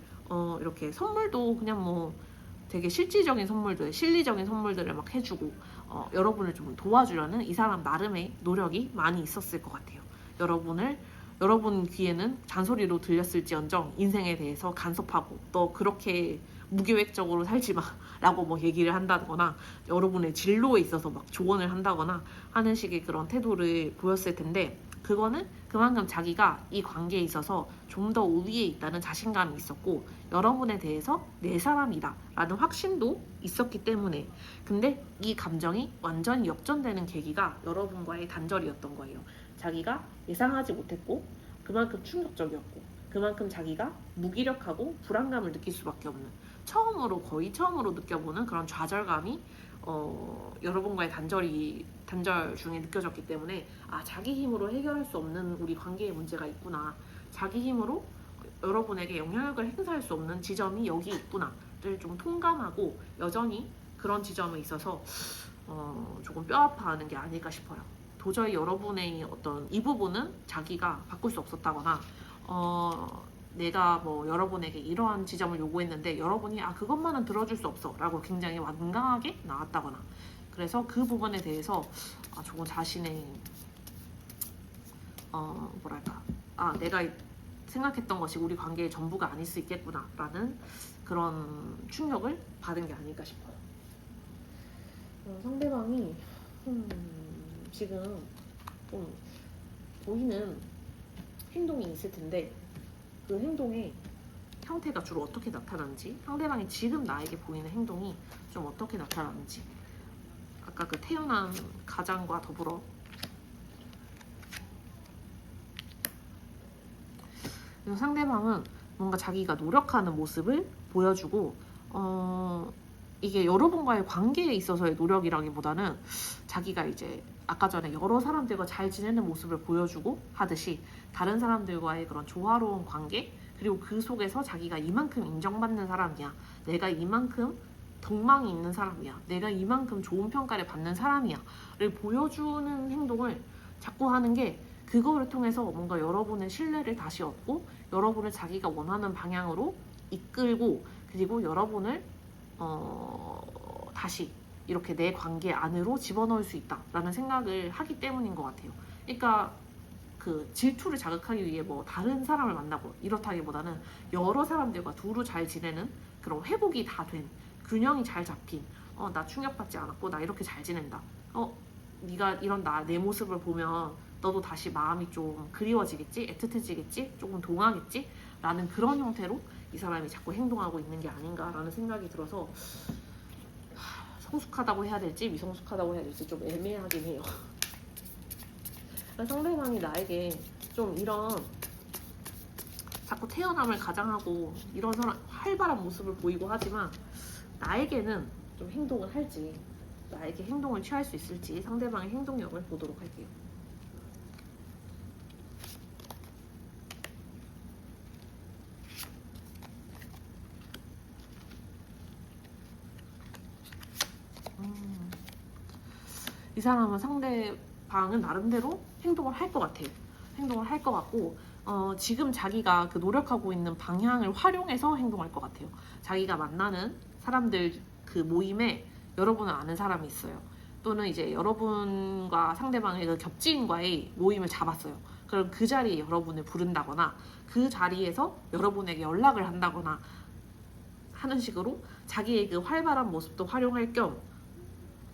이렇게 선물도 그냥 뭐 되게 실질적인 선물들, 실리적인 선물들을 막 해주고 여러분을 좀 도와주려는 이 사람 나름의 노력이 많이 있었을 것 같아요. 여러분 귀에는 잔소리로 들렸을지언정 인생에 대해서 간섭하고, 너 그렇게 무계획적으로 살지 마 라고 뭐 얘기를 한다거나, 여러분의 진로에 있어서 막 조언을 한다거나 하는 식의 그런 태도를 보였을 텐데, 그거는 그만큼 자기가 이 관계에 있어서 좀 더 우위에 있다는 자신감이 있었고, 여러분에 대해서 내 사람이다 라는 확신도 있었기 때문에. 근데 이 감정이 완전히 역전되는 계기가 여러분과의 단절이었던 거예요. 자기가 예상하지 못했고, 그만큼 충격적이었고, 그만큼 자기가 무기력하고 불안감을 느낄 수밖에 없는, 거의 처음으로 느껴보는 그런 좌절감이 여러분과의 단절 중에 느껴졌기 때문에, 자기 힘으로 해결할 수 없는 우리 관계의 문제가 있구나, 자기 힘으로 여러분에게 영향력을 행사할 수 없는 지점이 여기 있구나를 좀 통감하고, 여전히 그런 지점에 있어서 조금 뼈아파하는 게 아닐까 싶어요. 도저히 여러분의 어떤 이 부분은 자기가 바꿀 수 없었다거나, 내가 뭐 여러분에게 이러한 지점을 요구했는데 여러분이 그것만은 들어줄 수 없어 라고 굉장히 완강하게 나왔다거나, 그래서 그 부분에 대해서 조금 자신의 내가 생각했던 것이 우리 관계의 전부가 아닐 수 있겠구나 라는 그런 충격을 받은 게 아닐까 싶어요. 상대방이 지금 좀 보이는 행동이 있을 텐데, 그 행동의 형태가 주로 어떻게 나타나는지, 상대방이 지금 나에게 보이는 행동이 좀 어떻게 나타나는지, 아까 그 태어난 가장과 더불어 그래서 상대방은 뭔가 자기가 노력하는 모습을 보여주고, 이게 여러분과의 관계에 있어서의 노력이라기보다는 자기가 이제 아까 전에 여러 사람들과 잘 지내는 모습을 보여주고 하듯이 다른 사람들과의 그런 조화로운 관계, 그리고 그 속에서 자기가 이만큼 인정받는 사람이야, 내가 이만큼 덕망이 있는 사람이야, 내가 이만큼 좋은 평가를 받는 사람이야 를 보여주는 행동을 자꾸 하는 게, 그거를 통해서 뭔가 여러분의 신뢰를 다시 얻고 여러분을 자기가 원하는 방향으로 이끌고, 그리고 여러분을 다시 이렇게 내 관계 안으로 집어넣을 수 있다라는 생각을 하기 때문인 것 같아요. 그러니까 그 질투를 자극하기 위해 뭐 다른 사람을 만나고 이렇다기보다는 여러 사람들과 두루 잘 지내는 그런 회복이 다 된, 균형이 잘 잡힌, 나 충격받지 않았고 나 이렇게 잘 지낸다, 네가 이런 내 모습을 보면 너도 다시 마음이 좀 그리워지겠지, 애틋해지겠지, 조금 동하겠지 라는 그런 형태로 이 사람이 자꾸 행동하고 있는 게 아닌가라는 생각이 들어서, 성숙하다고 해야 될지 미성숙하다고 해야 될지 좀 애매하긴 해요. 상대방이 나에게 좀 이런 자꾸 태어남을 가장하고 이런 활발한 모습을 보이고 하지만, 나에게는 좀 행동을 할지, 나에게 행동을 취할 수 있을지 상대방의 행동력을 보도록 할게요. 이 사람은 상대방은 나름대로 행동을 할 것 같아요. 행동을 할 것 같고 지금 자기가 그 노력하고 있는 방향을 활용해서 행동할 것 같아요. 자기가 만나는 사람들 그 모임에 여러분을 아는 사람이 있어요. 또는 이제 여러분과 상대방의 그 겹지인과의 모임을 잡았어요. 그럼 그 자리에 여러분을 부른다거나 그 자리에서 여러분에게 연락을 한다거나 하는 식으로 자기의 그 활발한 모습도 활용할 겸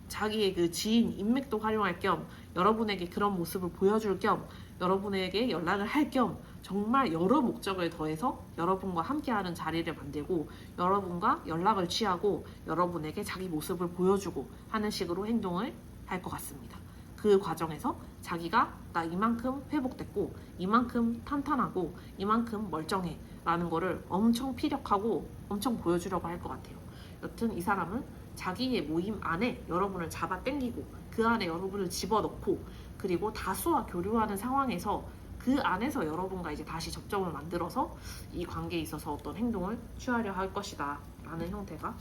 자기의 그 지인 인맥도 활용할 겸 여러분에게 그런 모습을 보여줄 겸 여러분에게 연락을 할 겸 정말 여러 목적을 더해서 여러분과 함께하는 자리를 만들고 여러분과 연락을 취하고 여러분에게 자기 모습을 보여주고 하는 식으로 행동을 할 것 같습니다. 그 과정에서 자기가 나 이만큼 회복됐고 이만큼 탄탄하고 이만큼 멀쩡해 라는 거를 엄청 피력하고 엄청 보여주려고 할 것 같아요. 여튼 이 사람은 자기의 모임 안에 여러분을 잡아 당기고 그 안에 여러분을 집어넣고 그리고 다수와 교류하는 상황에서 그 안에서 여러분과 이제 다시 접점을 만들어서 이 관계에 있어서 어떤 행동을 취하려 할 것이다 라는 형태가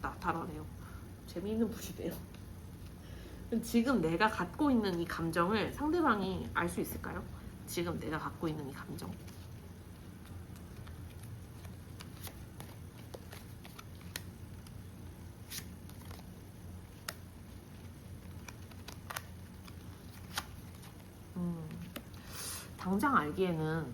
나타나네요. 재미있는 분이네요. 지금 내가 갖고 있는 이 감정을 상대방이 알 수 있을까요? 지금 내가 갖고 있는 이 감정. 당장 알기에는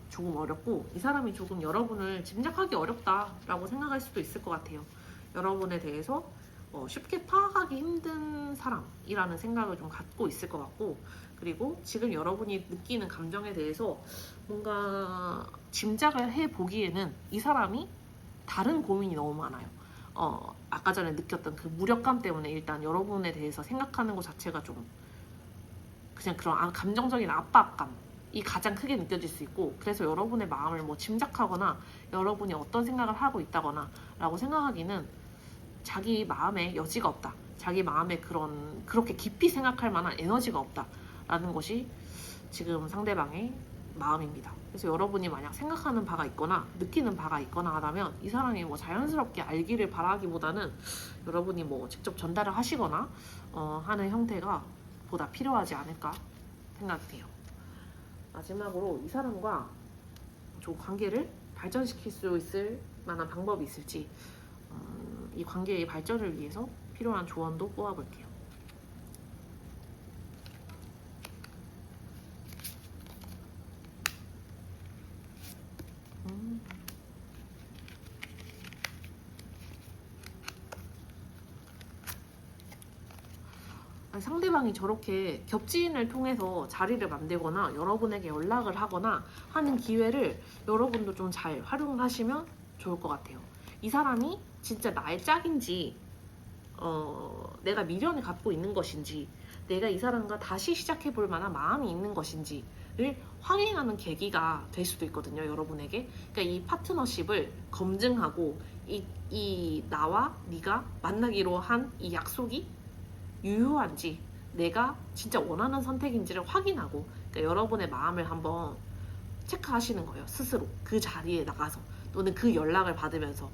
조금 어렵고 이 사람이 조금 여러분을 짐작하기 어렵다라고 생각할 수도 있을 것 같아요. 여러분에 대해서 쉽게 파악하기 힘든 사람이라는 생각을 좀 갖고 있을 것 같고 그리고 지금 여러분이 느끼는 감정에 대해서 뭔가 짐작을 해보기에는 이 사람이 다른 고민이 너무 많아요. 아까 전에 느꼈던 그 무력감 때문에 일단 여러분에 대해서 생각하는 것 자체가 좀 그냥 그런 감정적인 압박감이 가장 크게 느껴질 수 있고 그래서 여러분의 마음을 뭐 짐작하거나 여러분이 어떤 생각을 하고 있다거나 라고 생각하기는 자기 마음에 여지가 없다. 자기 마음에 그렇게 깊이 생각할 만한 에너지가 없다라는 것이 지금 상대방의 마음입니다. 그래서 여러분이 만약 생각하는 바가 있거나 느끼는 바가 있거나 하다면 이 사람이 뭐 자연스럽게 알기를 바라기보다는 여러분이 뭐 직접 전달을 하시거나 하는 형태가 보다 필요하지 않을까 생각이 돼요. 마지막으로 이 사람과 좀 관계를 발전시킬 수 있을 만한 방법이 있을지 이 관계의 발전을 위해서 필요한 조언도 뽑아볼게요. 상대방이 저렇게 겹지인을 통해서 자리를 만들거나 여러분에게 연락을 하거나 하는 기회를 여러분도 좀 잘 활용하시면 좋을 것 같아요. 이 사람이 진짜 나의 짝인지 내가 미련을 갖고 있는 것인지 내가 이 사람과 다시 시작해볼 만한 마음이 있는 것인지를 확인하는 계기가 될 수도 있거든요. 여러분에게. 그러니까 이 파트너십을 검증하고 이 나와 네가 만나기로 한 이 약속이 유효한지 내가 진짜 원하는 선택인지를 확인하고 그러니까 여러분의 마음을 한번 체크하시는 거예요. 스스로 그 자리에 나가서 또는 그 연락을 받으면서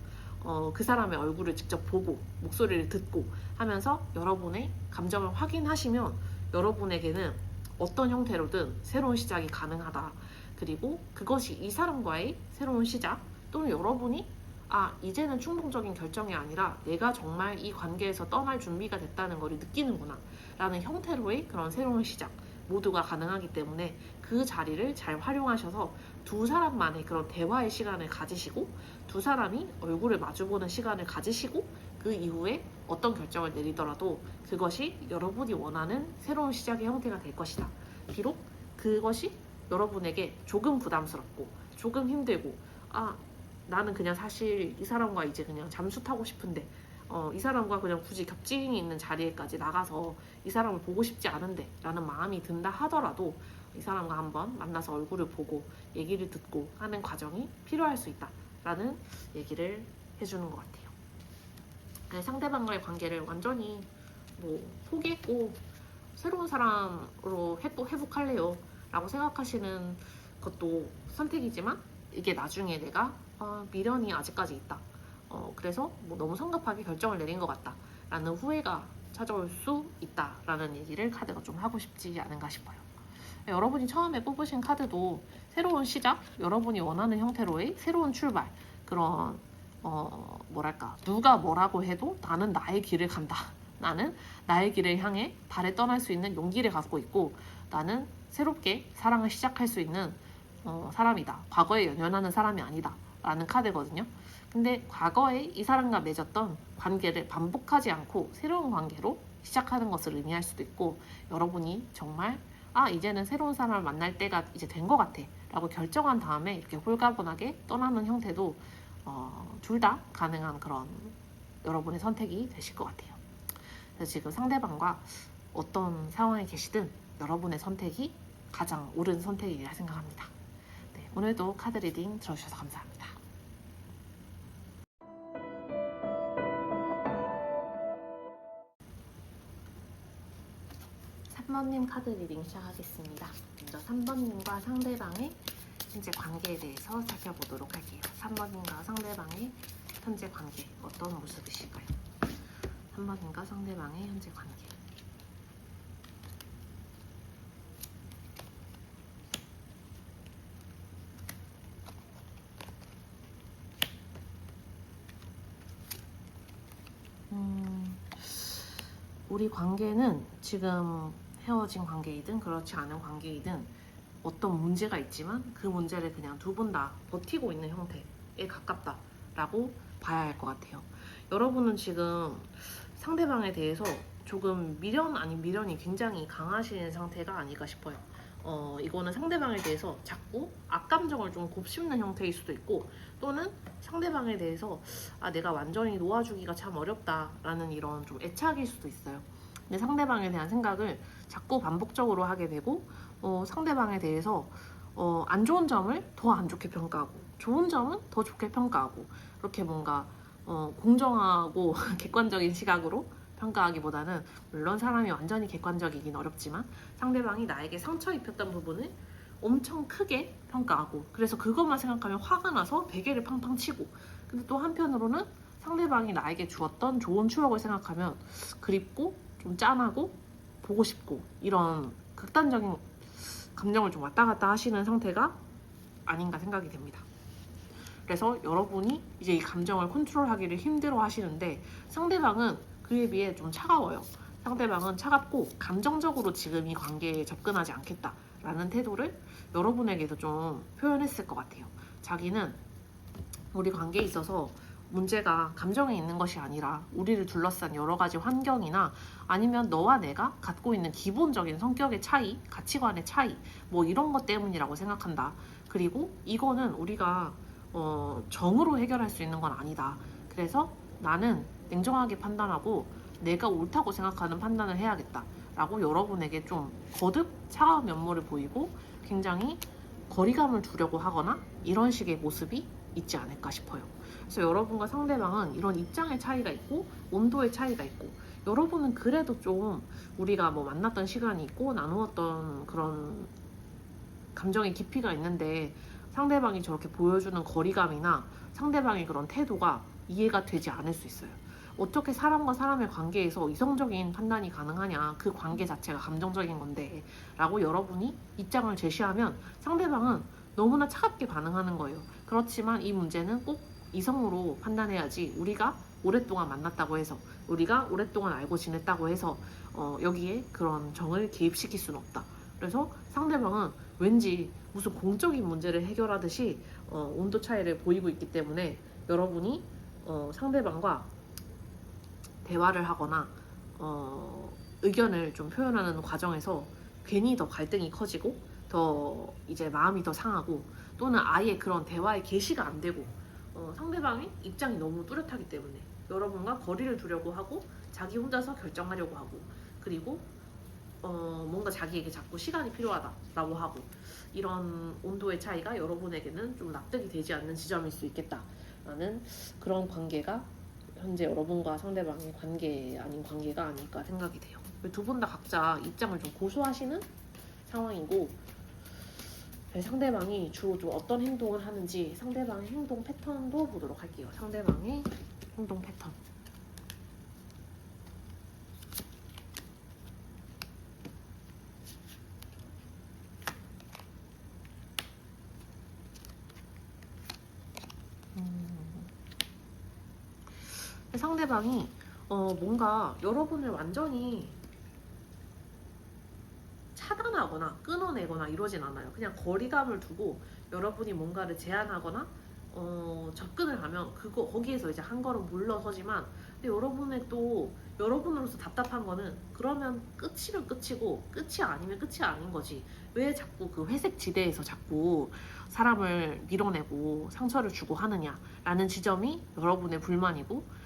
그 사람의 얼굴을 직접 보고 목소리를 듣고 하면서 여러분의 감정을 확인하시면 여러분에게는 어떤 형태로든 새로운 시작이 가능하다. 그리고 그것이 이 사람과의 새로운 시작 또는 여러분이 이제는 충동적인 결정이 아니라 내가 정말 이 관계에서 떠날 준비가 됐다는 걸 느끼는구나 라는 형태로의 그런 새로운 시작 모두가 가능하기 때문에 그 자리를 잘 활용하셔서 두 사람만의 그런 대화의 시간을 가지시고 두 사람이 얼굴을 마주보는 시간을 가지시고 그 이후에 어떤 결정을 내리더라도 그것이 여러분이 원하는 새로운 시작의 형태가 될 것이다. 비록 그것이 여러분에게 조금 부담스럽고 조금 힘들고 나는 그냥 사실 이 사람과 이제 그냥 잠수 타고 싶은데 이 사람과 그냥 굳이 겹지인이 있는 자리에까지 나가서 이 사람을 보고 싶지 않은데 라는 마음이 든다 하더라도 이 사람과 한번 만나서 얼굴을 보고 얘기를 듣고 하는 과정이 필요할 수 있다 라는 얘기를 해주는 것 같아요. 상대방과의 관계를 완전히 뭐 포기했고 새로운 사람으로 또 회복할래요 라고 생각하시는 것도 선택이지만, 이게 나중에 내가 미련이 아직까지 있다, 그래서 뭐 너무 성급하게 결정을 내린 것 같다 라는 후회가 찾아올 수 있다 라는 얘기를 카드가 좀 하고 싶지 않은가 싶어요. 여러분이 처음에 뽑으신 카드도 새로운 시작, 여러분이 원하는 형태로의 새로운 출발, 그런 뭐랄까, 누가 뭐라고 해도 나는 나의 길을 간다, 나는 나의 길을 향해 발에 떠날 수 있는 용기를 갖고 있고, 나는 새롭게 사랑을 시작할 수 있는 사람이다, 과거에 연연하는 사람이 아니다 라는 카드거든요. 근데 과거에 이 사람과 맺었던 관계를 반복하지 않고 새로운 관계로 시작하는 것을 의미할 수도 있고, 여러분이 정말 이제는 새로운 사람을 만날 때가 이제 된 것 같아 라고 결정한 다음에 이렇게 홀가분하게 떠나는 형태도 둘 다 가능한 그런 여러분의 선택이 되실 것 같아요. 그래서 지금 상대방과 어떤 상황에 계시든 여러분의 선택이 가장 옳은 선택이라 생각합니다. 네, 오늘도 카드 리딩 들어주셔서 감사합니다. 3번님 카드 리딩 시작하겠습니다. 먼저 3번님과 상대방의 현재 관계에 대해서 살펴보도록 할게요. 3번님과 상대방의 현재 관계 어떤 모습이실까요? 3번님과 상대방의 현재 관계. 우리 관계는 지금 헤어진 관계이든 그렇지 않은 관계이든 어떤 문제가 있지만 그 문제를 그냥 두 분 다 버티고 있는 형태에 가깝다라고 봐야 할 것 같아요. 여러분은 지금 상대방에 대해서 조금 미련 아닌 미련이 굉장히 강하신 상태가 아닐까 싶어요. 이거는 상대방에 대해서 자꾸 악감정을 좀 곱씹는 형태일 수도 있고, 또는 상대방에 대해서 내가 완전히 놓아주기가 참 어렵다라는 이런 좀 애착일 수도 있어요. 근데 상대방에 대한 생각을 자꾸 반복적으로 하게 되고, 상대방에 대해서 안 좋은 점을 더 안 좋게 평가하고 좋은 점은 더 좋게 평가하고, 이렇게 뭔가 공정하고 객관적인 시각으로 평가하기보다는, 물론 사람이 완전히 객관적이긴 어렵지만 상대방이 나에게 상처 입혔던 부분을 엄청 크게 평가하고, 그래서 그것만 생각하면 화가 나서 베개를 팡팡 치고, 근데 또 한편으로는 상대방이 나에게 주었던 좋은 추억을 생각하면 그립고 좀 짠하고 보고 싶고, 이런 극단적인 감정을 좀 왔다 갔다 하시는 상태가 아닌가 생각이 됩니다. 그래서 여러분이 이제 이 감정을 컨트롤하기를 힘들어 하시는데, 상대방은 그에 비해 좀 차가워요. 상대방은 차갑고 감정적으로 지금 이 관계에 접근하지 않겠다라는 태도를 여러분에게도 좀 표현했을 것 같아요. 자기는 우리 관계에 있어서 문제가 감정에 있는 것이 아니라 우리를 둘러싼 여러 가지 환경이나 아니면 너와 내가 갖고 있는 기본적인 성격의 차이, 가치관의 차이, 뭐 이런 것 때문이라고 생각한다. 그리고 이거는 우리가 정으로 해결할 수 있는 건 아니다. 그래서 나는 냉정하게 판단하고 내가 옳다고 생각하는 판단을 해야겠다 라고 여러분에게 좀 거듭 차가운 면모를 보이고 굉장히 거리감을 두려고 하거나 이런 식의 모습이 있지 않을까 싶어요. 그래서 여러분과 상대방은 이런 입장의 차이가 있고 온도의 차이가 있고, 여러분은 그래도 좀 우리가 뭐 만났던 시간이 있고 나누었던 그런 감정의 깊이가 있는데, 상대방이 저렇게 보여주는 거리감이나 상대방의 그런 태도가 이해가 되지 않을 수 있어요. 어떻게 사람과 사람의 관계에서 이성적인 판단이 가능하냐, 그 관계 자체가 감정적인 건데 라고 여러분이 입장을 제시하면 상대방은 너무나 차갑게 반응하는 거예요. 그렇지만 이 문제는 꼭 이성으로 판단해야지, 우리가 오랫동안 만났다고 해서, 우리가 오랫동안 알고 지냈다고 해서 여기에 그런 정을 개입시킬 수는 없다. 그래서 상대방은 왠지 무슨 공적인 문제를 해결하듯이 온도 차이를 보이고 있기 때문에, 여러분이 상대방과 대화를 하거나 의견을 좀 표현하는 과정에서 괜히 더 갈등이 커지고 더 이제 마음이 더 상하고, 또는 아예 그런 대화의 개시가 안 되고 상대방의 입장이 너무 뚜렷하기 때문에 여러분과 거리를 두려고 하고 자기 혼자서 결정하려고 하고, 그리고 뭔가 자기에게 자꾸 시간이 필요하다라고 하고, 이런 온도의 차이가 여러분에게는 좀 납득이 되지 않는 지점일 수 있겠다라는 그런 관계가 현재 여러분과 상대방의 관계 아닌 관계가 아닐까 생각이 돼요. 두 분 다 각자 입장을 좀 고수하시는 상황이고, 상대방이 주로 좀 어떤 행동을 하는지 상대방의 행동 패턴도 보도록 할게요. 상대방의 행동 패턴. 상대방이 뭔가 여러분을 완전히 차단하거나 끊어내거나 이러진 않아요. 그냥 거리감을 두고 여러분이 뭔가를 제안하거나 접근을 하면 거기에서 이제 한 걸음 물러서지만, 근데 여러분으로서 답답한 거는 그러면 끝이면 끝이고 끝이 아니면 끝이 아닌 거지. 왜 자꾸 그 회색 지대에서 자꾸 사람을 밀어내고 상처를 주고 하느냐라는 지점이 여러분의 불만이고,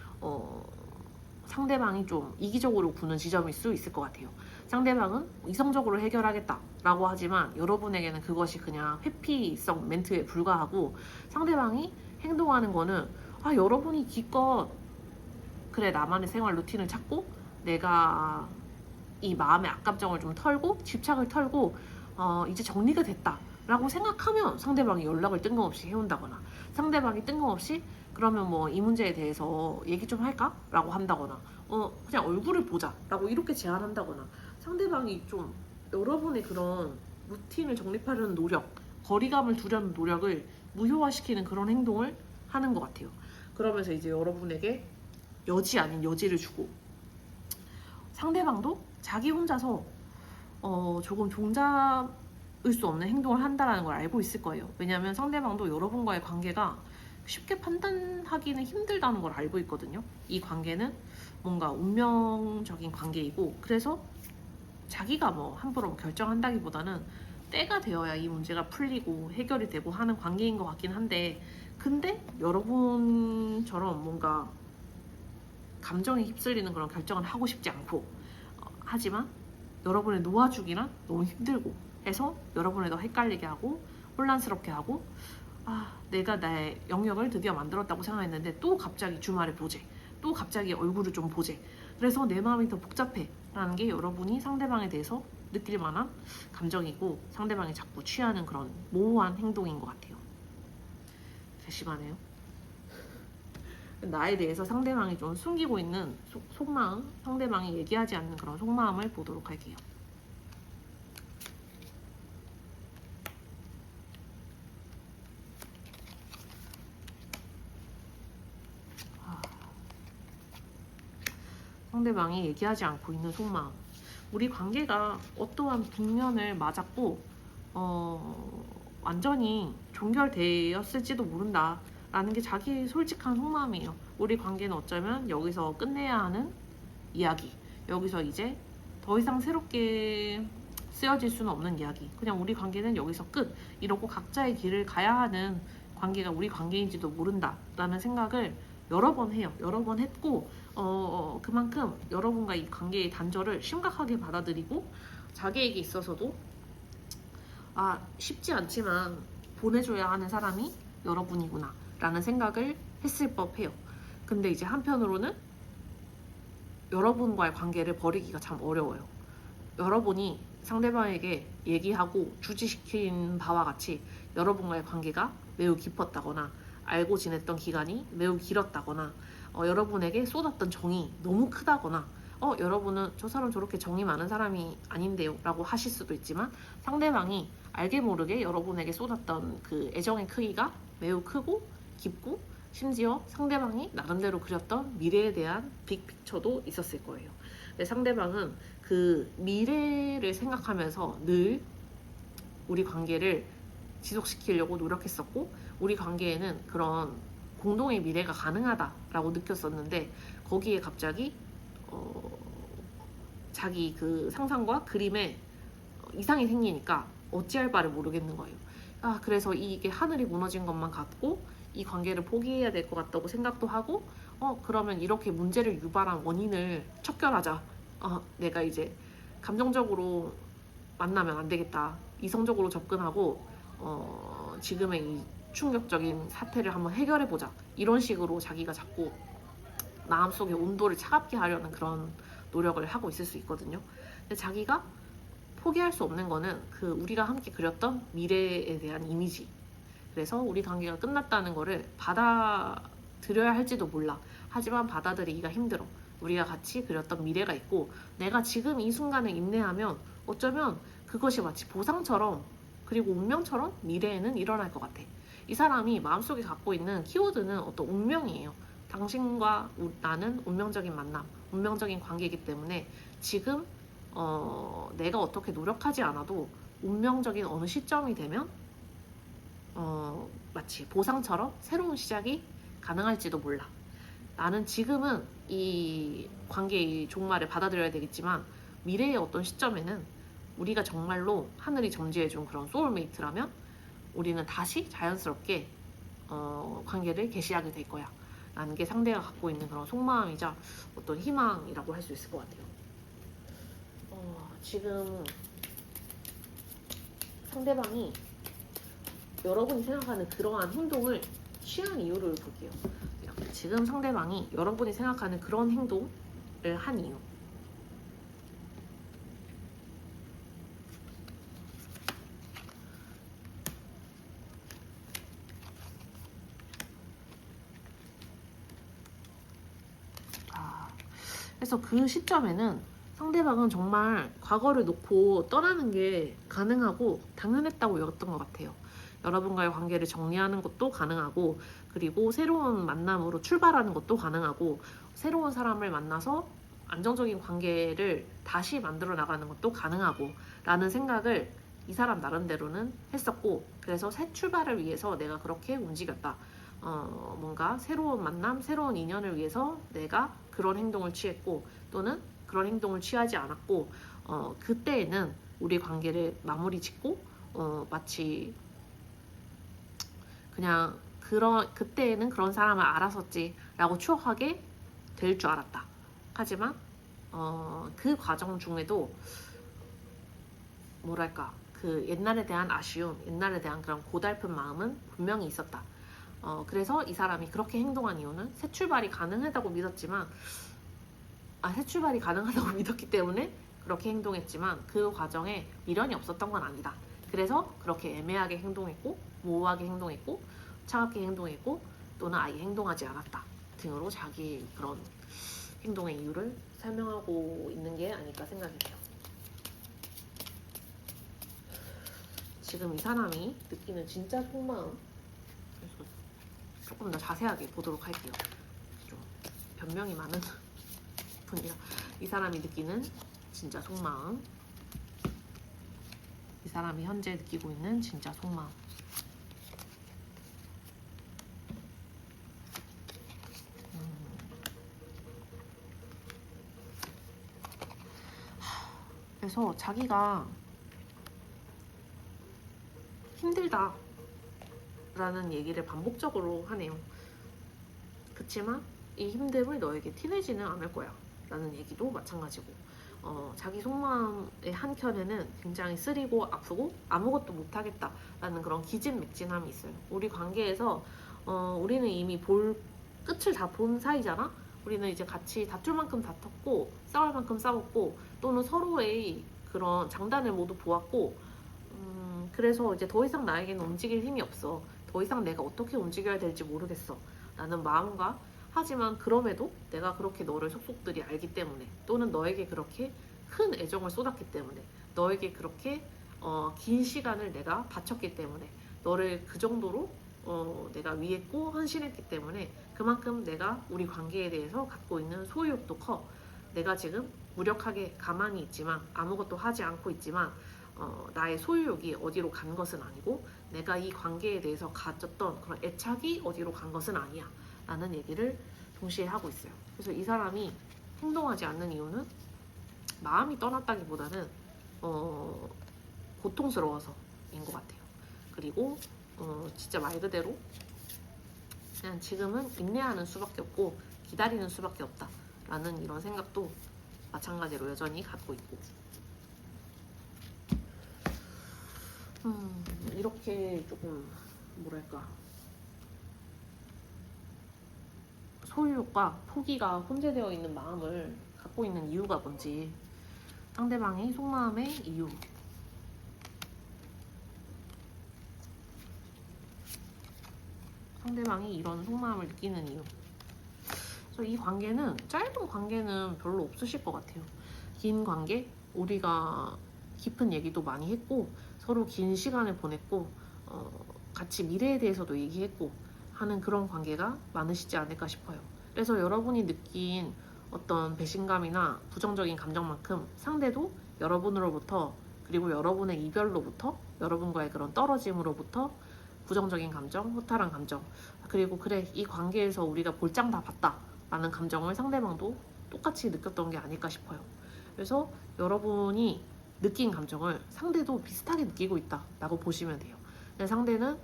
상대방이 좀 이기적으로 구는 지점일 수 있을 것 같아요. 상대방은 이성적으로 해결하겠다라고 하지만 여러분에게는 그것이 그냥 회피성 멘트에 불과하고, 상대방이 행동하는 거는 여러분이 기껏 그래 나만의 생활 루틴을 찾고 내가 이 마음의 악감정을 좀 털고 집착을 털고 이제 정리가 됐다라고 생각하면 상대방이 연락을 뜬금없이 해온다거나, 상대방이 뜬금없이 그러면 뭐 이 문제에 대해서 얘기 좀 할까? 라고 한다거나, 그냥 얼굴을 보자 라고 이렇게 제안한다거나, 상대방이 좀 여러분의 그런 루틴을 정립하려는 노력, 거리감을 두려는 노력을 무효화시키는 그런 행동을 하는 것 같아요. 그러면서 이제 여러분에게 여지 아닌 여지를 주고, 상대방도 자기 혼자서 조금 종잡을 수 없는 행동을 한다는 걸 알고 있을 거예요. 왜냐하면 상대방도 여러분과의 관계가 쉽게 판단하기는 힘들다는 걸 알고 있거든요. 이 관계는 뭔가 운명적인 관계이고, 그래서 자기가 뭐 함부로 결정한다기보다는 때가 되어야 이 문제가 풀리고 해결이 되고 하는 관계인 것 같긴 한데, 근데 여러분처럼 뭔가 감정에 휩쓸리는 그런 결정을 하고 싶지 않고, 하지만 여러분을 놓아주기란 너무 힘들고 해서 여러분을 더 헷갈리게 하고 혼란스럽게 하고, 내가 나의 영역을 드디어 만들었다고 생각했는데 또 갑자기 주말에 보재, 또 갑자기 얼굴을 좀 보재, 그래서 내 마음이 더 복잡해 라는 게 여러분이 상대방에 대해서 느낄 만한 감정이고, 상대방이 자꾸 취하는 그런 모호한 행동인 것 같아요. 괘씸하네요. 나에 대해서 상대방이 좀 숨기고 있는 속마음, 상대방이 얘기하지 않는 그런 속마음을 보도록 할게요. 상대방이 얘기하지 않고 있는 속마음. 우리 관계가 어떠한 국면을 맞았고 완전히 종결되었을지도 모른다 라는 게 자기 솔직한 속마음이에요. 우리 관계는 어쩌면 여기서 끝내야 하는 이야기, 여기서 이제 더 이상 새롭게 쓰여질 수는 없는 이야기, 그냥 우리 관계는 여기서 끝, 이러고 각자의 길을 가야 하는 관계가 우리 관계인지도 모른다 라는 생각을 여러 번 해요. 여러 번 했고, 그만큼 여러분과 이 관계의 단절을 심각하게 받아들이고, 자기에게 있어서도 쉽지 않지만 보내줘야 하는 사람이 여러분이구나 라는 생각을 했을 법해요. 근데 이제 한편으로는 여러분과의 관계를 버리기가 참 어려워요. 여러분이 상대방에게 얘기하고 주지시킨 바와 같이 여러분과의 관계가 매우 깊었다거나, 알고 지냈던 기간이 매우 길었다거나, 여러분에게 쏟았던 정이 너무 크다거나, 여러분은 저 사람 저렇게 정이 많은 사람이 아닌데요 라고 하실 수도 있지만, 상대방이 알게 모르게 여러분에게 쏟았던 그 애정의 크기가 매우 크고 깊고, 심지어 상대방이 나름대로 그렸던 미래에 대한 빅픽처도 있었을 거예요. 근데 상대방은 그 미래를 생각하면서 늘 우리 관계를 지속시키려고 노력했었고, 우리 관계에는 그런 공동의 미래가 가능하다라고 느꼈었는데, 거기에 갑자기 자기 그 상상과 그림에 이상이 생기니까 어찌할 바를 모르겠는 거예요. 그래서 이게 하늘이 무너진 것만 같고 이 관계를 포기해야 될 것 같다고 생각도 하고, 그러면 이렇게 문제를 유발한 원인을 척결하자. 내가 이제 감정적으로 만나면 안 되겠다. 이성적으로 접근하고 지금의 이 충격적인 사태를 한번 해결해보자. 이런 식으로 자기가 자꾸 마음속의 온도를 차갑게 하려는 그런 노력을 하고 있을 수 있거든요. 근데 자기가 포기할 수 없는 거는 그 우리가 함께 그렸던 미래에 대한 이미지. 그래서 우리 관계가 끝났다는 거를 받아들여야 할지도 몰라. 하지만 받아들이기가 힘들어. 우리가 같이 그렸던 미래가 있고 내가 지금 이 순간을 인내하면 어쩌면 그것이 마치 보상처럼 그리고 운명처럼 미래에는 일어날 것 같아. 이 사람이 마음속에 갖고 있는 키워드는 어떤 운명이에요. 당신과 나는 운명적인 만남, 운명적인 관계이기 때문에 지금 내가 어떻게 노력하지 않아도 운명적인 어느 시점이 되면 마치 보상처럼 새로운 시작이 가능할지도 몰라. 나는 지금은 이 관계의 종말을 받아들여야 되겠지만 미래의 어떤 시점에는 우리가 정말로 하늘이 점지해준 그런 소울메이트라면 우리는 다시 자연스럽게 관계를 개시하게 될 거야. 라는 게 상대가 갖고 있는 그런 속마음이자 어떤 희망이라고 할 수 있을 것 같아요. 지금 상대방이 여러분이 생각하는 그러한 행동을 취한 이유를 볼게요. 지금 상대방이 여러분이 생각하는 그런 행동을 한 이유. 그래서 그 시점에는 상대방은 정말 과거를 놓고 떠나는 게 가능하고 당연했다고 여겼던 것 같아요. 여러분과의 관계를 정리하는 것도 가능하고 그리고 새로운 만남으로 출발하는 것도 가능하고 새로운 사람을 만나서 안정적인 관계를 다시 만들어 나가는 것도 가능하고 라는 생각을 이 사람 나름대로는 했었고 그래서 새 출발을 위해서 내가 그렇게 움직였다. 뭔가 새로운 만남, 새로운 인연을 위해서 내가 그런 행동을 취했고 또는 그런 행동을 취하지 않았고 그때에는 우리 관계를 마무리 짓고 마치 그냥 그때에는 그런 사람을 알았었지라고 추억하게 될 줄 알았다. 하지만 그 과정 중에도 뭐랄까 그 옛날에 대한 아쉬움, 옛날에 대한 그런 고달픈 마음은 분명히 있었다. 그래서 이 사람이 그렇게 행동한 이유는 새 출발이 가능하다고 믿었지만 새 출발이 가능하다고 믿었기 때문에 그렇게 행동했지만 그 과정에 미련이 없었던 건 아니다. 그래서 그렇게 애매하게 행동했고 모호하게 행동했고 차갑게 행동했고 또는 아예 행동하지 않았다 등으로 자기 그런 행동의 이유를 설명하고 있는 게 아닐까 생각이 돼요. 지금 이 사람이 느끼는 진짜 속마음 조금 더 자세하게 보도록 할게요. 좀 변명이 많은 분이라 이 사람이 느끼는 진짜 속마음, 이 사람이 현재 느끼고 있는 진짜 속마음. 그래서 자기가 힘들다 라는 얘기를 반복적으로 하네요. 그치만 이 힘듦을 너에게 티내지는 않을 거야 라는 얘기도 마찬가지고 자기 속마음의 한켠에는 굉장히 쓰리고 아프고 아무것도 못하겠다 라는 그런 기진맥진함이 있어요. 우리 관계에서 우리는 이미 끝을 다 본 사이잖아. 우리는 이제 같이 다툴 만큼 다퉜고 싸울 만큼 싸웠고 또는 서로의 그런 장단을 모두 보았고 그래서 이제 더 이상 나에게는 움직일 힘이 없어. 더 이상 내가 어떻게 움직여야 될지 모르겠어 라는 마음과 하지만 그럼에도 내가 그렇게 너를 속속들이 알기 때문에 또는 너에게 그렇게 큰 애정을 쏟았기 때문에 너에게 그렇게 긴 시간을 내가 바쳤기 때문에 너를 그 정도로 내가 위했고 헌신했기 때문에 그만큼 내가 우리 관계에 대해서 갖고 있는 소유욕도 커. 내가 지금 무력하게 가만히 있지만 아무것도 하지 않고 있지만 나의 소유욕이 어디로 간 것은 아니고 내가 이 관계에 대해서 가졌던 그런 애착이 어디로 간 것은 아니야 라는 얘기를 동시에 하고 있어요. 그래서 이 사람이 행동하지 않는 이유는 마음이 떠났다기보다는 고통스러워서인 것 같아요. 그리고 진짜 말 그대로 그냥 지금은 인내하는 수밖에 없고 기다리는 수밖에 없다 라는 이런 생각도 마찬가지로 여전히 갖고 있고 이렇게 조금 뭐랄까 소유욕과 포기가 혼재되어 있는 마음을 갖고 있는 이유가 뭔지, 상대방이 속마음의 이유, 상대방이 이런 속마음을 느끼는 이유. 그래서 이 관계는, 짧은 관계는 별로 없으실 것 같아요. 긴 관계, 우리가 깊은 얘기도 많이 했고 서로 긴 시간을 보냈고 같이 미래에 대해서도 얘기했고 하는 그런 관계가 많으시지 않을까 싶어요. 그래서 여러분이 느낀 어떤 배신감이나 부정적인 감정만큼 상대도 여러분으로부터, 그리고 여러분의 이별로부터, 여러분과의 그런 떨어짐으로부터 부정적인 감정, 허탈한 감정, 그리고 그래, 이 관계에서 우리가 볼장 다 봤다 라는 감정을 상대방도 똑같이 느꼈던 게 아닐까 싶어요. 그래서 여러분이 느낀 감정을 상대도 비슷하게 느끼고 있다 라고 보시면 돼요. 근데 상대는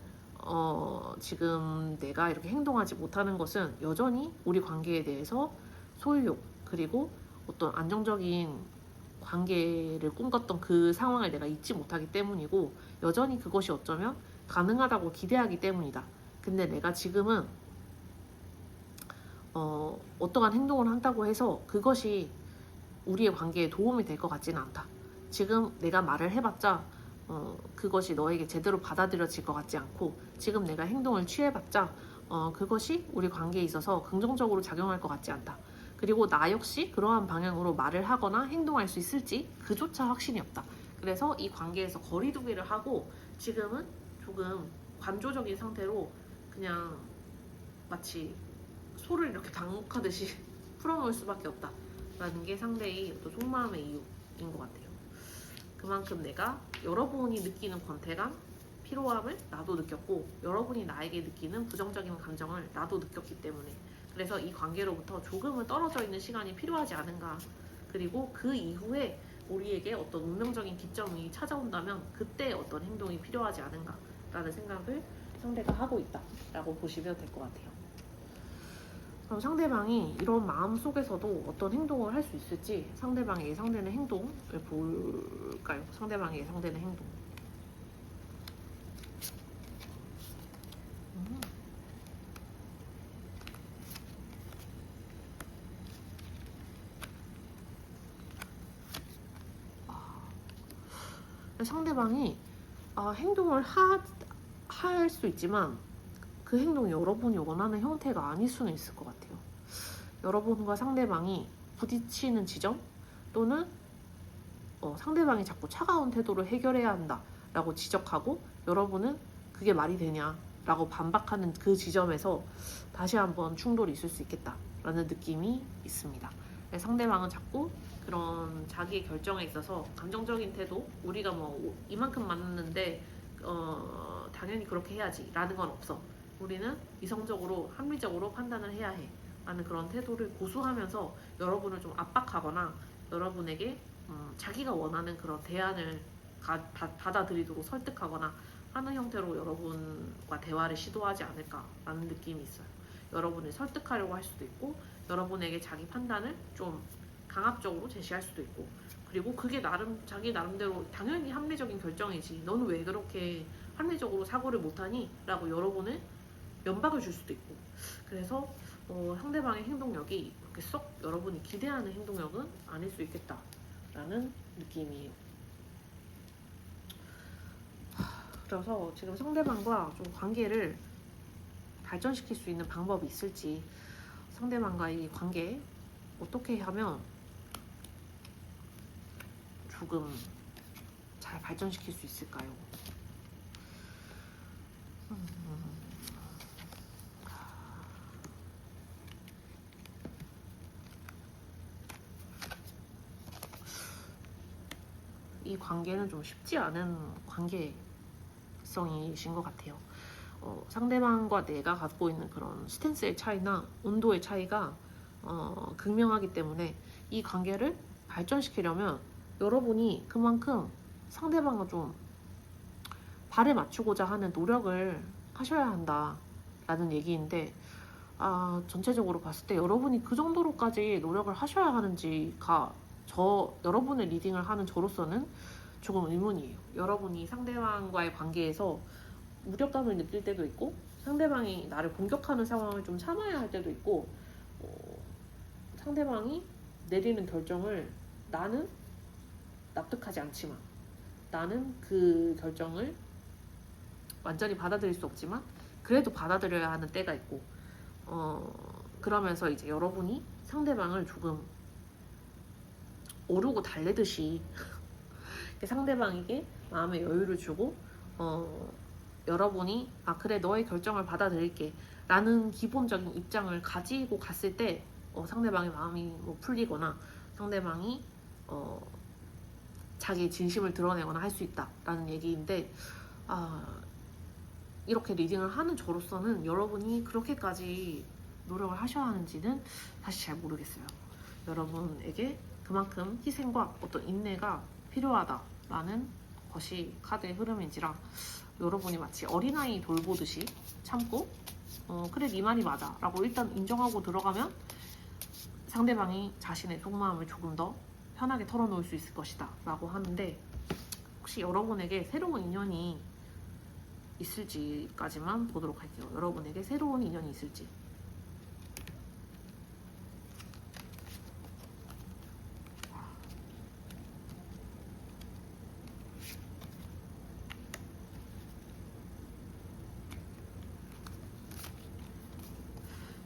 지금 내가 이렇게 행동하지 못하는 것은 여전히 우리 관계에 대해서 소유욕, 그리고 어떤 안정적인 관계를 꿈꿨던 그 상황을 내가 잊지 못하기 때문이고, 여전히 그것이 어쩌면 가능하다고 기대하기 때문이다. 근데 내가 지금은 어떠한 행동을 한다고 해서 그것이 우리의 관계에 도움이 될 것 같지는 않다. 지금 내가 말을 해봤자 그것이 너에게 제대로 받아들여질 것 같지 않고, 지금 내가 행동을 취해봤자 그것이 우리 관계에 있어서 긍정적으로 작용할 것 같지 않다. 그리고 나 역시 그러한 방향으로 말을 하거나 행동할 수 있을지 그조차 확신이 없다. 그래서 이 관계에서 거리두기를 하고 지금은 조금 관조적인 상태로 그냥 마치 소를 이렇게 당혹하듯이 풀어놓을 수밖에 없다 라는 게 상대의 어떤 속마음의 이유인 것 같아요. 그만큼 내가 여러분이 느끼는 권태감, 피로함을 나도 느꼈고 여러분이 나에게 느끼는 부정적인 감정을 나도 느꼈기 때문에, 그래서 이 관계로부터 조금은 떨어져 있는 시간이 필요하지 않은가. 그리고 그 이후에 우리에게 어떤 운명적인 기점이 찾아온다면 그때 어떤 행동이 필요하지 않은가 라는 생각을 상대가 하고 있다 라고 보시면 될 것 같아요. 그럼 상대방이 이런 마음 속에서도 어떤 행동을 할 수 있을지 상대방이 예상되는 행동을 볼까요? 상대방이 예상되는 행동. 상대방이 행동을 할 수 있지만 그 행동이 여러분이 원하는 형태가 아닐 수는 있을 것 같아요. 여러분과 상대방이 부딪히는 지점, 또는 상대방이 자꾸 차가운 태도로 해결해야 한다 라고 지적하고 여러분은 그게 말이 되냐 라고 반박하는 그 지점에서 다시 한번 충돌이 있을 수 있겠다 라는 느낌이 있습니다. 상대방은 자꾸 그런 자기의 결정에 있어서 감정적인 태도, 우리가 뭐 이만큼 만났는데 당연히 그렇게 해야지 라는 건 없어, 우리는 이성적으로 합리적으로 판단을 해야 해 라는 그런 태도를 고수하면서 여러분을 좀 압박하거나 여러분에게 자기가 원하는 그런 대안을 받아들이도록 설득하거나 하는 형태로 여러분과 대화를 시도하지 않을까라는 느낌이 있어요. 여러분을 설득하려고 할 수도 있고 여러분에게 자기 판단을 좀 강압적으로 제시할 수도 있고, 그리고 그게 자기 나름대로 당연히 합리적인 결정이지, 너는 왜 그렇게 합리적으로 사고를 못하니? 라고 여러분을 면박을 줄 수도 있고, 그래서 상대방의 행동력이 그렇게 썩 여러분이 기대하는 행동력은 아닐 수 있겠다라는 느낌이에요. 그래서 지금 상대방과 좀 관계를 발전시킬 수 있는 방법이 있을지, 상대방과의 관계 어떻게 하면 조금 잘 발전시킬 수 있을까요? 이 관계는 좀 쉽지 않은 관계성이신 것 같아요. 상대방과 내가 갖고 있는 그런 스탠스의 차이나 온도의 차이가 극명하기 때문에 이 관계를 발전시키려면 여러분이 그만큼 상대방을 좀 발에 맞추고자 하는 노력을 하셔야 한다라는 얘기인데, 전체적으로 봤을 때 여러분이 그 정도로까지 노력을 하셔야 하는지가 여러분의 리딩을 하는 저로서는 조금 의문이에요. 여러분이 상대방과의 관계에서 무력감을 느낄 때도 있고 상대방이 나를 공격하는 상황을 좀 참아야 할 때도 있고 상대방이 내리는 결정을 나는 납득하지 않지만, 나는 그 결정을 완전히 받아들일 수 없지만 그래도 받아들여야 하는 때가 있고, 그러면서 이제 여러분이 상대방을 조금 오르고 달래듯이 상대방에게 마음의 여유를 주고, 여러분이 그래 너의 결정을 받아들일게 라는 기본적인 입장을 가지고 갔을 때 상대방의 마음이 뭐 풀리거나 상대방이 자기의 진심을 드러내거나 할 수 있다라는 얘기인데, 이렇게 리딩을 하는 저로서는 여러분이 그렇게까지 노력을 하셔야 하는지는 사실 잘 모르겠어요. 여러분에게 그만큼 희생과 어떤 인내가 필요하다라는 것이 카드의 흐름인지라, 여러분이 마치 어린아이 돌보듯이 참고 그래 네 말이 맞아 라고 일단 인정하고 들어가면 상대방이 자신의 속마음을 조금 더 편하게 털어놓을 수 있을 것이다 라고 하는데, 혹시 여러분에게 새로운 인연이 있을지까지만 보도록 할게요. 여러분에게 새로운 인연이 있을지.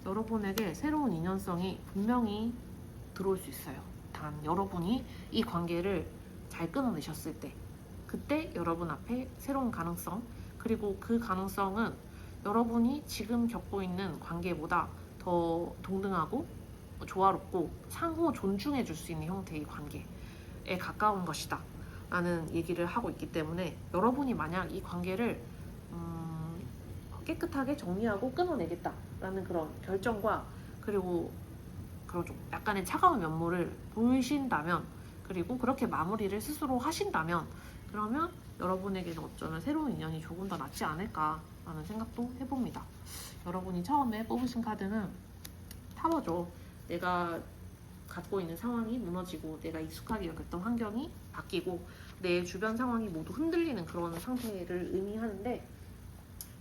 여러분에게 새로운 인연성이 분명히 들어올 수 있어요. 단 여러분이 이 관계를 잘 끊어내셨을 때, 그때 여러분 앞에 새로운 가능성, 그리고 그 가능성은 여러분이 지금 겪고 있는 관계보다 더 동등하고 조화롭고 상호 존중해 줄 수 있는 형태의 관계에 가까운 것이다 라는 얘기를 하고 있기 때문에, 여러분이 만약 이 관계를 깨끗하게 정리하고 끊어내겠다라는 그런 결정과, 그리고 그런 좀 약간의 차가운 면모를 보이신다면, 그리고 그렇게 마무리를 스스로 하신다면, 그러면 여러분에게는 어쩌면 새로운 인연이 조금 더 낫지 않을까라는 생각도 해봅니다. 여러분이 처음에 뽑으신 카드는 타워죠. 내가 갖고 있는 상황이 무너지고 내가 익숙하게 여겼던 환경이 바뀌고 내 주변 상황이 모두 흔들리는 그런 상태를 의미하는데,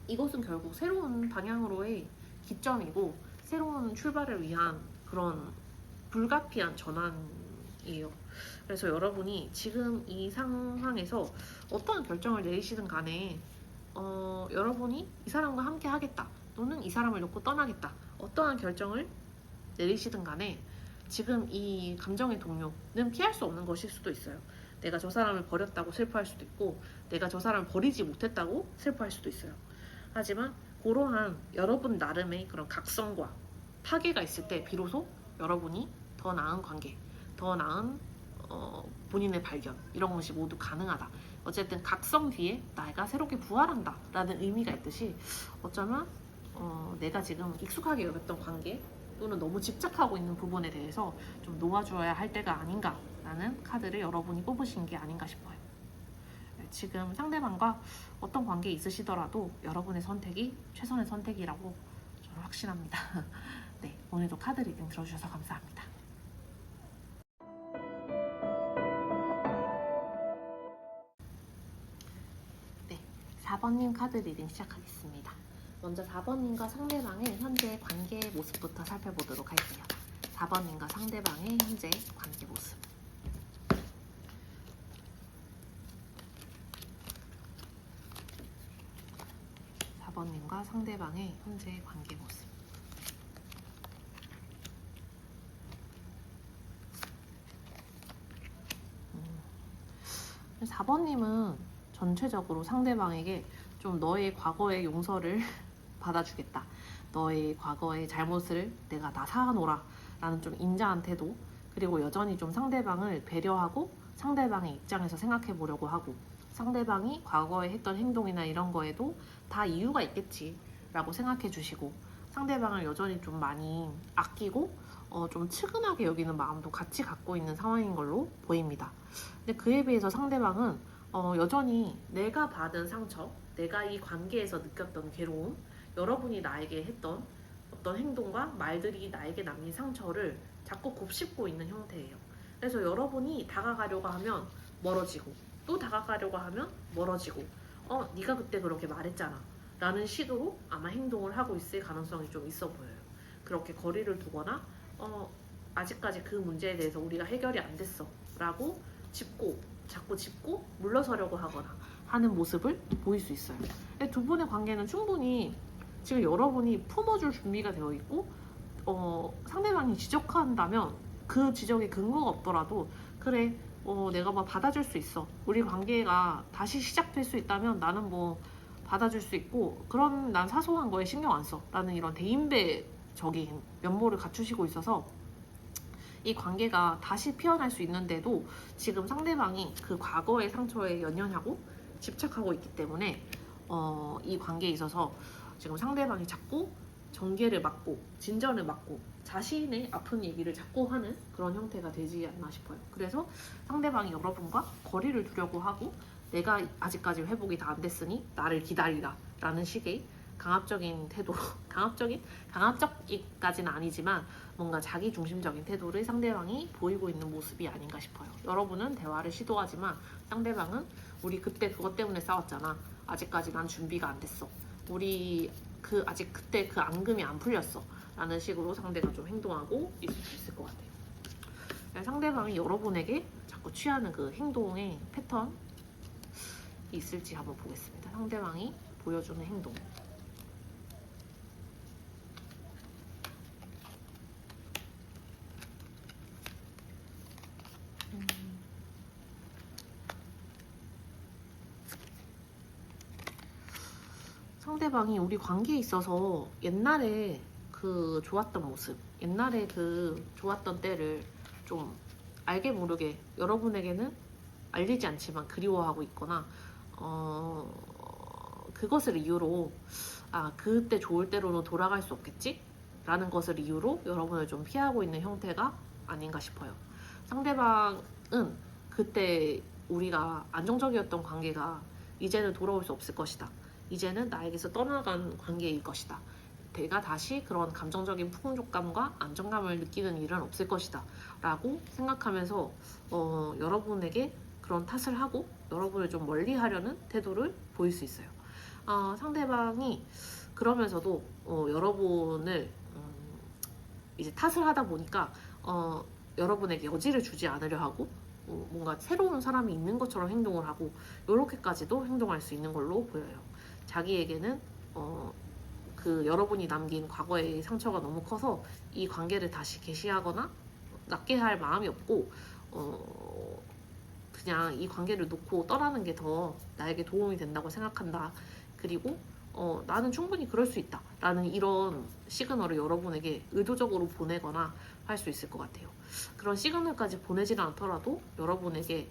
이것은 결국 새로운 방향으로의 기점이고 새로운 출발을 위한 그런 불가피한 전환이에요. 그래서 여러분이 지금 이 상황에서 어떠한 결정을 내리시든 간에 여러분이 이 사람과 함께 하겠다 또는 이 사람을 놓고 떠나겠다, 어떠한 결정을 내리시든 간에 지금 이 감정의 동요는 피할 수 없는 것일 수도 있어요. 내가 저 사람을 버렸다고 슬퍼할 수도 있고, 내가 저 사람을 버리지 못했다고 슬퍼할 수도 있어요. 하지만 그러한 여러분 나름의 그런 각성과 파괴가 있을 때 비로소 여러분이 더 나은 관계, 더 나은 본인의 발견, 이런 것이 모두 가능하다. 어쨌든 각성 뒤에 나가 새롭게 부활한다 라는 의미가 있듯이, 어쩌면 내가 지금 익숙하게 여겼던 관계 또는 너무 집착하고 있는 부분에 대해서 좀 놓아줘야 할 때가 아닌가 라는 카드를 여러분이 뽑으신 게 아닌가 싶어요. 지금 상대방과 어떤 관계에 있으시더라도 여러분의 선택이 최선의 선택이라고 저는 확신합니다. 네, 오늘도 카드 리딩 들어주셔서 감사합니다. 네, 4번님 카드 리딩 시작하겠습니다. 먼저 4번님과 상대방의 현재 관계 모습부터 살펴보도록 할게요. 4번님과 상대방의 현재 관계 모습. 4번님과 상대방의 현재 관계 모습. 4번님은 전체적으로 상대방에게 좀 너의 과거의 용서를 받아주겠다, 너의 과거의 잘못을 내가 다 사하노라 라는 좀 인자한 태도, 그리고 여전히 좀 상대방을 배려하고 상대방의 입장에서 생각해 보려고 하고, 상대방이 과거에 했던 행동이나 이런 거에도 다 이유가 있겠지 라고 생각해 주시고, 상대방을 여전히 좀 많이 아끼고 좀 측은하게 여기는 마음도 같이 갖고 있는 상황인 걸로 보입니다. 근데 그에 비해서 상대방은 여전히 내가 받은 상처, 내가 이 관계에서 느꼈던 괴로움, 여러분이 나에게 했던 어떤 행동과 말들이 나에게 남긴 상처를 자꾸 곱씹고 있는 형태예요. 그래서 여러분이 다가가려고 하면 멀어지고, 또 다가가려고 하면 멀어지고, 네가 그때 그렇게 말했잖아 라는 식으로 아마 행동을 하고 있을 가능성이 좀 있어 보여요. 그렇게 거리를 두거나 아직까지 그 문제에 대해서 우리가 해결이 안 됐어 라고 자꾸 짚고 물러서려고 하거나 하는 모습을 보일 수 있어요. 두 분의 관계는 충분히 지금 여러분이 품어줄 준비가 되어 있고 상대방이 지적한다면 그 지적에 근거가 없더라도 그래 내가 뭐 받아줄 수 있어, 우리 관계가 다시 시작될 수 있다면 나는 뭐 받아줄 수 있고, 그런 난 사소한 거에 신경 안 써 라는 이런 대인배적인 면모를 갖추시고 있어서 이 관계가 다시 피어날 수 있는데도 지금 상대방이 그 과거의 상처에 연연하고 집착하고 있기 때문에 이 관계에 있어서 지금 상대방이 자꾸 전개를 막고 진전을 막고 자신의 아픈 얘기를 자꾸 하는 그런 형태가 되지 않나 싶어요. 그래서 상대방이 여러분과 거리를 두려고 하고 내가 아직까지 회복이 다 안 됐으니 나를 기다리라 라는 식의 강압적인 태도로 강압적이까지는 아니지만 뭔가 자기 중심적인 태도를 상대방이 보이고 있는 모습이 아닌가 싶어요. 여러분은 대화를 시도하지만 상대방은 우리 그때 그것 때문에 싸웠잖아, 아직까지 난 준비가 안 됐어, 우리 아직 그때 그 앙금이 안 풀렸어 라는 식으로 상대가 좀 행동하고 있을 수 있을 것 같아요. 상대방이 여러분에게 자꾸 취하는 그 행동의 패턴이 있을지 한번 보겠습니다. 상대방이 보여주는 행동. 상대방이 우리 관계에 있어서 옛날에 그 좋았던 모습, 옛날에 그 좋았던 때를 좀 알게 모르게 여러분에게는 알리지 않지만 그리워하고 있거나 그것을 이유로 그때 좋을 때로는 돌아갈 수 없겠지? 라는 것을 이유로 여러분을 좀 피하고 있는 형태가 아닌가 싶어요. 상대방은 그때 우리가 안정적이었던 관계가 이제는 돌아올 수 없을 것이다, 이제는 나에게서 떠나간 관계일 것이다, 내가 다시 그런 감정적인 풍족감과 안정감을 느끼는 일은 없을 것이다 라고 생각하면서 여러분에게 그런 탓을 하고 여러분을 좀 멀리 하려는 태도를 보일 수 있어요. 상대방이 그러면서도 여러분을 이제 탓을 하다 보니까 여러분에게 여지를 주지 않으려 하고 뭔가 새로운 사람이 있는 것처럼 행동을 하고 이렇게까지도 행동할 수 있는 걸로 보여요. 자기에게는 그 여러분이 남긴 과거의 상처가 너무 커서 이 관계를 다시 개시하거나 낫게 할 마음이 없고 그냥 이 관계를 놓고 떠나는 게 더 나에게 도움이 된다고 생각한다. 그리고 나는 충분히 그럴 수 있다 라는 이런 시그널을 여러분에게 의도적으로 보내거나 할 수 있을 것 같아요. 그런 시그널까지 보내지는 않더라도 여러분에게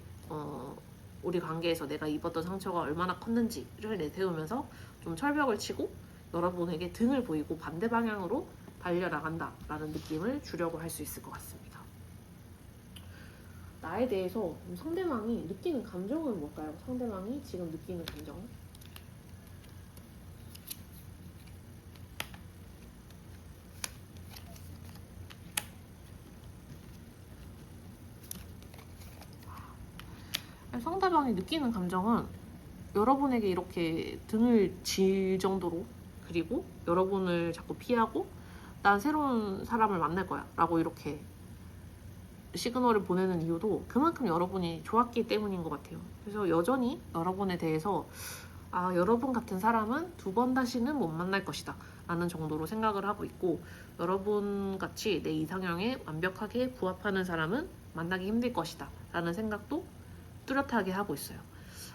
우리 관계에서 내가 입었던 상처가 얼마나 컸는지를 내세우면서 좀 철벽을 치고 여러분에게 등을 보이고 반대 방향으로 달려나간다 라는 느낌을 주려고 할 수 있을 것 같습니다. 나에 대해서 상대방이 느끼는 감정은 뭘까요? 상대방이 지금 느끼는 감정. 상대방이 느끼는 감정은 여러분에게 이렇게 등을 질 정도로, 그리고 여러분을 자꾸 피하고 난 새로운 사람을 만날 거야 라고 이렇게 시그널을 보내는 이유도 그만큼 여러분이 좋았기 때문인 것 같아요. 그래서 여전히 여러분에 대해서 여러분 같은 사람은 두 번 다시는 못 만날 것이다 라는 정도로 생각을 하고 있고, 여러분 같이 내 이상형에 완벽하게 부합하는 사람은 만나기 힘들 것이다 라는 생각도 뚜렷하게 하고 있어요.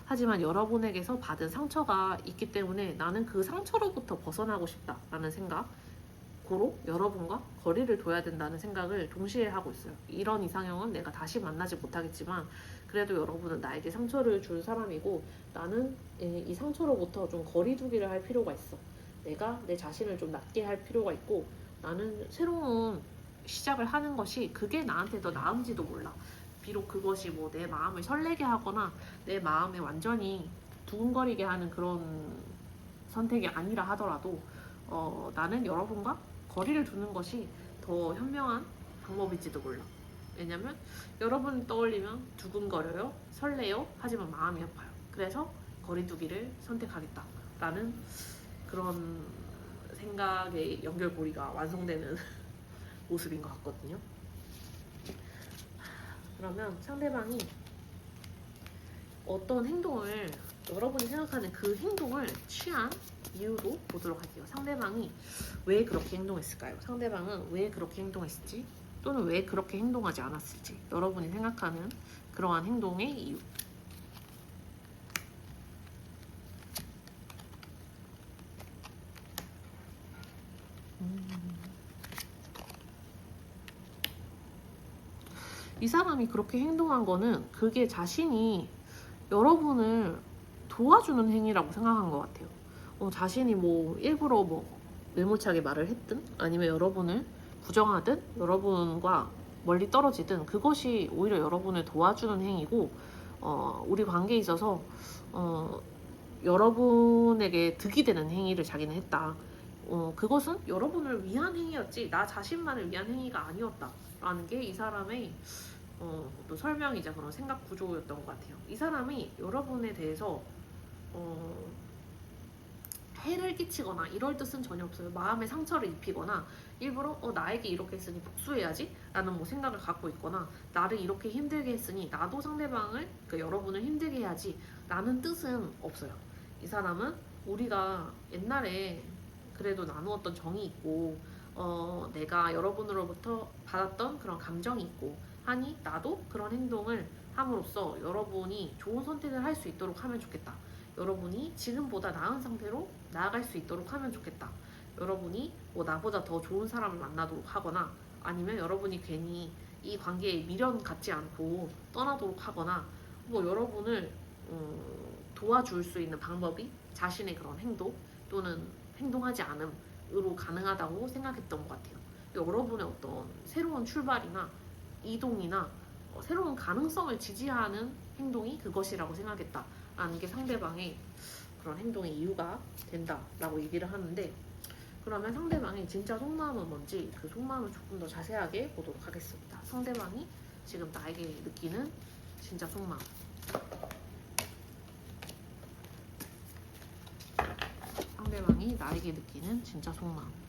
하지만 여러분에게서 받은 상처가 있기 때문에 나는 그 상처로부터 벗어나고 싶다 라는 생각으로 여러분과 거리를 둬야 된다는 생각을 동시에 하고 있어요. 이런 이상형은 내가 다시 만나지 못하겠지만 그래도 여러분은 나에게 상처를 준 사람이고 나는 이 상처로부터 좀 거리두기를 할 필요가 있어. 내가 내 자신을 좀 낫게 할 필요가 있고 나는 새로운 시작을 하는 것이 그게 나한테 더 나은지도 몰라. 비록 그것이 뭐 내 마음을 설레게 하거나 내 마음에 완전히 두근거리게 하는 그런 선택이 아니라 하더라도 나는 여러분과 거리를 두는 것이 더 현명한 방법일지도 몰라. 왜냐면 여러분 떠올리면 두근거려요, 설레요, 하지만 마음이 아파요. 그래서 거리두기를 선택하겠다라는 그런 생각의 연결고리가 완성되는 모습인 것 같거든요. 그러면 상대방이 어떤 행동을, 여러분이 생각하는 그 행동을 취한 이유로 보도록 할게요. 상대방이 왜 그렇게 행동했을까요? 상대방은 왜 그렇게 행동했을지, 또는 왜 그렇게 행동하지 않았을지, 여러분이 생각하는 그러한 행동의 이유. 이 사람이 그렇게 행동한 거는 그게 자신이 여러분을 도와주는 행위라고 생각한 것 같아요. 자신이 뭐 일부러 뭐 매몰차게 말을 했든, 아니면 여러분을 부정하든, 여러분과 멀리 떨어지든, 그것이 오히려 여러분을 도와주는 행위고, 우리 관계에 있어서 여러분에게 득이 되는 행위를 자기는 했다. 그것은 여러분을 위한 행위였지 나 자신만을 위한 행위가 아니었다 라는 게 이 사람의 또 설명이자 그런 생각 구조였던 것 같아요. 이 사람이 여러분에 대해서 해를 끼치거나 이럴 뜻은 전혀 없어요. 마음에 상처를 입히거나 일부러 나에게 이렇게 했으니 복수해야지 라는 뭐 생각을 갖고 있거나, 나를 이렇게 힘들게 했으니 나도 상대방을, 그러니까 여러분을 힘들게 해야지 라는 뜻은 없어요. 이 사람은 우리가 옛날에 그래도 나누었던 정이 있고, 내가 여러분으로부터 받았던 그런 감정이 있고 하니 나도 그런 행동을 함으로써 여러분이 좋은 선택을 할 수 있도록 하면 좋겠다. 여러분이 지금보다 나은 상태로 나아갈 수 있도록 하면 좋겠다. 여러분이 뭐 나보다 더 좋은 사람을 만나도록 하거나, 아니면 여러분이 괜히 이 관계에 미련 갖지 않고 떠나도록 하거나, 뭐 여러분을 도와줄 수 있는 방법이 자신의 그런 행동 또는 행동하지 않음으로 가능하다고 생각했던 것 같아요. 여러분의 어떤 새로운 출발이나 이동이나 새로운 가능성을 지지하는 행동이 그것이라고 생각했다라는 게 상대방의 그런 행동의 이유가 된다라고 얘기를 하는데, 그러면 상대방의 진짜 속마음은 뭔지, 그 속마음을 조금 더 자세하게 보도록 하겠습니다. 상대방이 지금 나에게 느끼는 진짜 속마음. 상대방이 나에게 느끼는 진짜 속마음.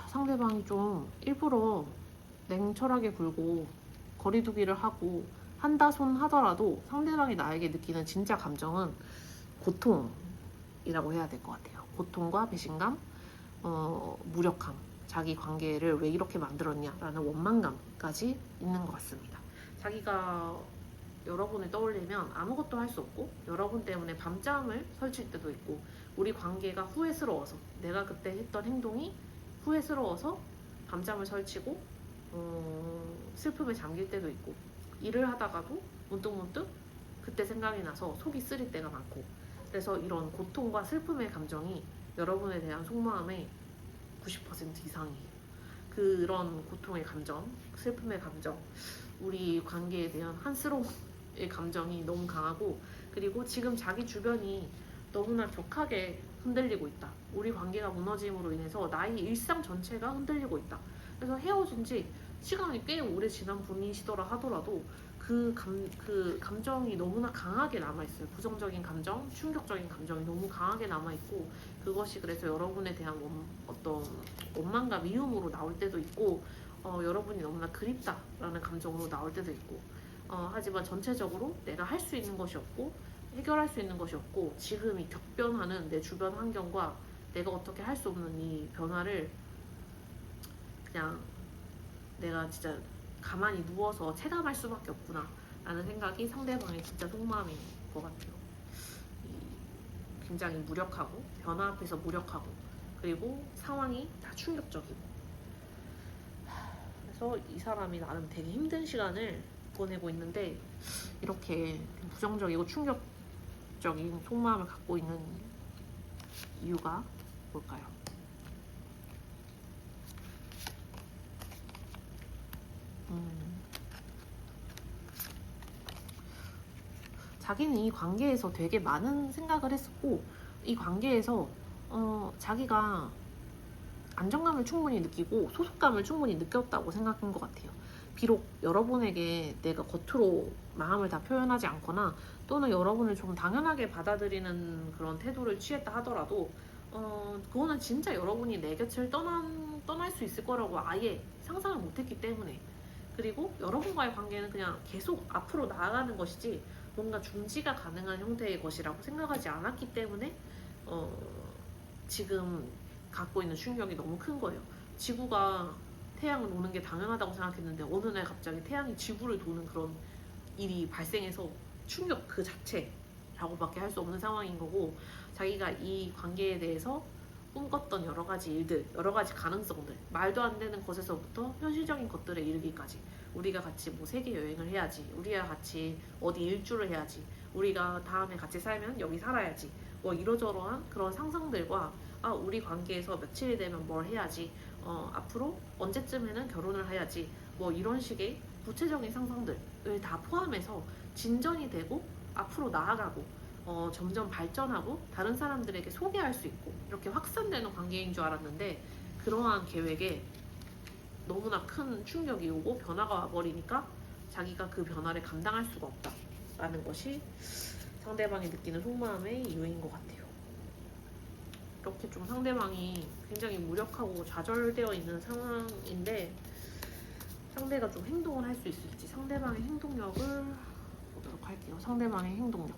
상대방이 좀 일부러 냉철하게 굴고 거리두기를 하고 한다손 하더라도 상대방이 나에게 느끼는 진짜 감정은 고통이라고 해야 될 것 같아요. 고통과 배신감, 무력함, 자기 관계를 왜 이렇게 만들었냐라는 원망감까지 있는 것 같습니다. 자기가 여러분을 떠올리면 아무것도 할 수 없고, 여러분 때문에 밤잠을 설칠 때도 있고, 우리 관계가 후회스러워서, 내가 그때 했던 행동이 후회스러워서 밤잠을 설치고 슬픔에 잠길 때도 있고, 일을 하다가도 문득문득 그때 생각이 나서 속이 쓰릴 때가 많고, 그래서 이런 고통과 슬픔의 감정이 여러분에 대한 속마음의 90% 이상이에요. 그런 고통의 감정, 슬픔의 감정, 우리 관계에 대한 한스러움의 감정이 너무 강하고, 그리고 지금 자기 주변이 너무나 격하게 흔들리고 있다. 우리 관계가 무너짐으로 인해서 나의 일상 전체가 흔들리고 있다. 그래서 헤어진 지 시간이 꽤 오래 지난 분이시더라 하더라도 그 감정이 너무나 강하게 남아있어요. 부정적인 감정, 충격적인 감정이 너무 강하게 남아있고, 그것이 그래서 여러분에 대한 어떤 원망과 미움으로 나올 때도 있고, 여러분이 너무나 그립다라는 감정으로 나올 때도 있고, 하지만 전체적으로 내가 할 수 있는 것이 없고 해결할 수 있는 것이 없고, 지금 이 격변하는 내 주변 환경과 내가 어떻게 할 수 없는 이 변화를 그냥 내가 진짜 가만히 누워서 체감할 수밖에 없구나 라는 생각이 상대방의 진짜 속마음인 것 같아요. 굉장히 무력하고, 변화 앞에서 무력하고, 그리고 상황이 다 충격적이고, 그래서 이 사람이 나름 되게 힘든 시간을 보내고 있는데, 이렇게 부정적이고 충격적인 속마음을 갖고 있는 이유가 뭘까요? 자기는 이 관계에서 되게 많은 생각을 했었고, 이 관계에서 자기가 안정감을 충분히 느끼고 소속감을 충분히 느꼈다고 생각한 것 같아요. 비록 여러분에게 내가 겉으로 마음을 다 표현하지 않거나 또는 여러분을 좀 당연하게 받아들이는 그런 태도를 취했다 하더라도 그거는 진짜 여러분이 내 곁을 떠날 수 있을 거라고 아예 상상을 못했기 때문에, 그리고 여러분과의 관계는 그냥 계속 앞으로 나아가는 것이지 뭔가 중지가 가능한 형태의 것이라고 생각하지 않았기 때문에 지금 갖고 있는 충격이 너무 큰 거예요. 지구가 태양을 도는 게 당연하다고 생각했는데 어느 날 갑자기 태양이 지구를 도는 그런 일이 발생해서 충격 그 자체라고밖에 할 수 없는 상황인 거고, 자기가 이 관계에 대해서 꿈꿨던 여러 가지 일들, 여러 가지 가능성들, 말도 안 되는 것에서부터 현실적인 것들에 이르기까지, 우리가 같이 뭐 세계 여행을 해야지, 우리가 같이 어디 일주를 해야지, 우리가 다음에 같이 살면 여기 살아야지, 뭐 이러저러한 그런 상상들과 우리 관계에서 며칠이 되면 뭘 해야지, 앞으로 언제쯤에는 결혼을 해야지, 뭐 이런 식의 구체적인 상상들을 다 포함해서 진전이 되고 앞으로 나아가고 점점 발전하고 다른 사람들에게 소개할 수 있고 이렇게 확산되는 관계인 줄 알았는데, 그러한 계획에 너무나 큰 충격이 오고 변화가 와버리니까 자기가 그 변화를 감당할 수가 없다라는 것이 상대방이 느끼는 속마음의 이유인 것 같아요. 이렇게 좀 상대방이 굉장히 무력하고 좌절되어 있는 상황인데, 상대가 좀 행동을 할 수 있을지 상대방의 행동력을 보도록 할게요. 상대방의 행동력.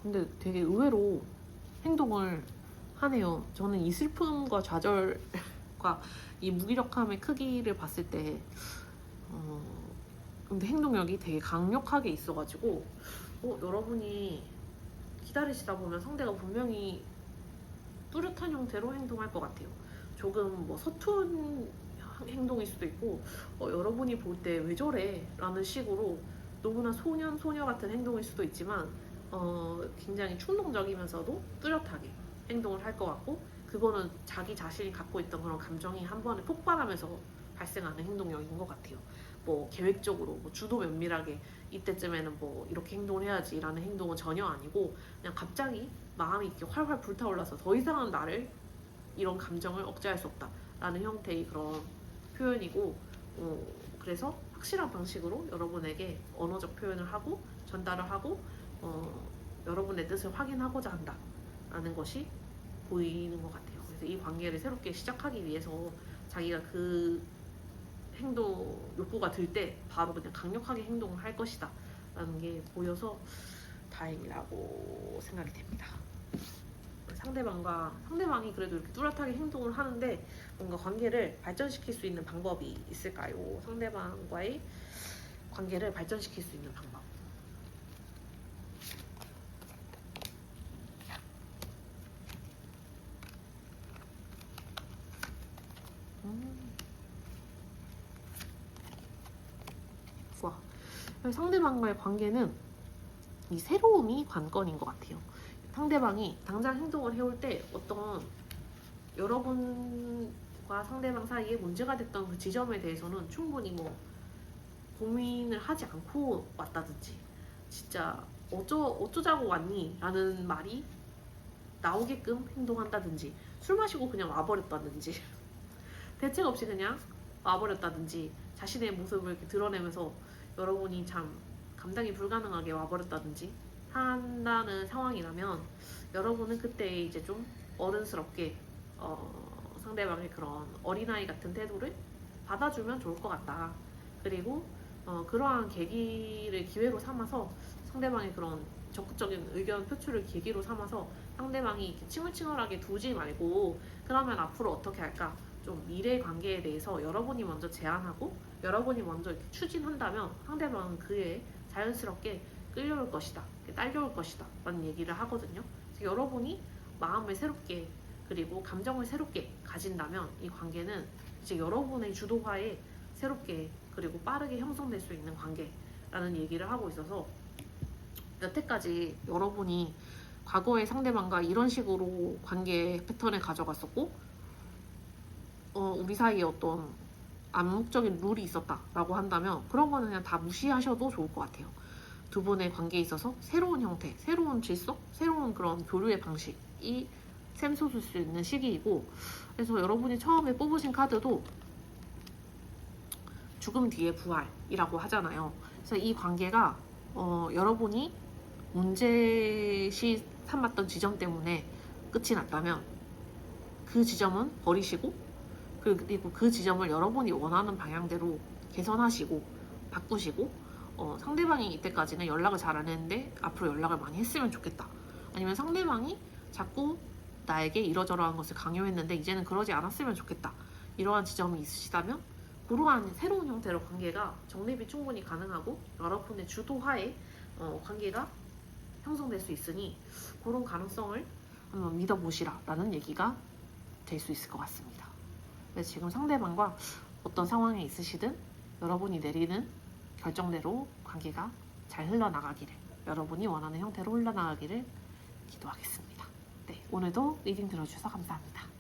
근데 되게 의외로 행동을 하네요. 저는 이 슬픔과 좌절과 이 무기력함의 크기를 봤을 때 근데 행동력이 되게 강력하게 있어가지고 여러분이 기다리시다 보면 상대가 분명히 뚜렷한 형태로 행동할 것 같아요. 조금 뭐 서툰 행동일 수도 있고 여러분이 볼 때 왜 저래? 라는 식으로 너무나 소녀 같은 행동일 수도 있지만 굉장히 충동적이면서도 뚜렷하게 행동을 할 것 같고, 그거는 자기 자신이 갖고 있던 그런 감정이 한 번에 폭발하면서 발생하는 행동력인 것 같아요. 뭐 계획적으로 뭐 주도 면밀하게 이때쯤에는 뭐 이렇게 행동을 해야지 라는 행동은 전혀 아니고, 그냥 갑자기 마음이 이렇게 활활 불타올라서 더 이상은 나를 이런 감정을 억제할 수 없다 라는 형태의 그런 표현이고, 그래서 확실한 방식으로 여러분에게 언어적 표현을 하고 전달을 하고 여러분의 뜻을 확인하고자 한다 라는 것이 보이는 것 같아요. 그래서 이 관계를 새롭게 시작하기 위해서 자기가 그 행동 욕구가 들 때 바로 그냥 강력하게 행동을 할 것이다 라는 게 보여서 다행이라고 생각이 됩니다. 상대방이 그래도 이렇게 뚜렷하게 행동을 하는데 뭔가 관계를 발전시킬 수 있는 방법이 있을까요? 상대방과의 관계를 발전시킬 수 있는 방법. 좋아. 상대방과의 관계는 이 새로움이 관건인 것 같아요. 상대방이 당장 행동을 해올 때 어떤 여러분과 상대방 사이에 문제가 됐던 그 지점에 대해서는 충분히 뭐 고민을 하지 않고 왔다든지, 진짜 어쩌자고 왔니? 라는 말이 나오게끔 행동한다든지, 술 마시고 그냥 와버렸다든지 대책 없이 그냥 와버렸다든지, 자신의 모습을 이렇게 드러내면서 여러분이 참 감당이 불가능하게 와버렸다든지 한다는 상황이라면, 여러분은 그때 이제 좀 어른스럽게 상대방의 그런 어린아이 같은 태도를 받아주면 좋을 것 같다. 그리고 그러한 계기를 기회로 삼아서 상대방의 그런 적극적인 의견 표출을 계기로 삼아서 상대방이 이렇게 칭얼칭얼하게 두지 말고, 그러면 앞으로 어떻게 할까? 좀 미래 관계에 대해서 여러분이 먼저 제안하고 여러분이 먼저 이렇게 추진한다면 상대방은 그에 자연스럽게 끌려올 것이다, 딸려올 것이다 라는 얘기를 하거든요. 그래서 여러분이 마음을 새롭게 그리고 감정을 새롭게 가진다면 이 관계는 이제 여러분의 주도하에 새롭게 그리고 빠르게 형성될 수 있는 관계라는 얘기를 하고 있어서, 여태까지 여러분이 과거의 상대방과 이런 식으로 관계 패턴을 가져갔었고 우리 사이에 어떤 암묵적인 룰이 있었다라고 한다면 그런 거는 그냥 다 무시하셔도 좋을 것 같아요. 두 분의 관계에 있어서 새로운 형태, 새로운 질서, 새로운 그런 교류의 방식이 샘솟을 수 있는 시기이고, 그래서 여러분이 처음에 뽑으신 카드도 죽음 뒤에 부활이라고 하잖아요. 그래서 이 관계가 여러분이 문제시 삼았던 지점 때문에 끝이 났다면 그 지점은 버리시고, 그리고 그 지점을 여러분이 원하는 방향대로 개선하시고 바꾸시고, 상대방이 이때까지는 연락을 잘 안 했는데 앞으로 연락을 많이 했으면 좋겠다. 아니면 상대방이 자꾸 나에게 이러저러한 것을 강요했는데 이제는 그러지 않았으면 좋겠다. 이러한 지점이 있으시다면 그러한 새로운 형태로 관계가 정립이 충분히 가능하고 여러분의 주도하에 관계가 형성될 수 있으니 그런 가능성을 한번 믿어보시라라는 얘기가 될 수 있을 것 같습니다. 그래서 지금 상대방과 어떤 상황에 있으시든 여러분이 내리는 결정대로 관계가 잘 흘러나가기를, 여러분이 원하는 형태로 흘러나가기를 기도하겠습니다. 네, 오늘도 리딩 들어주셔서 감사합니다.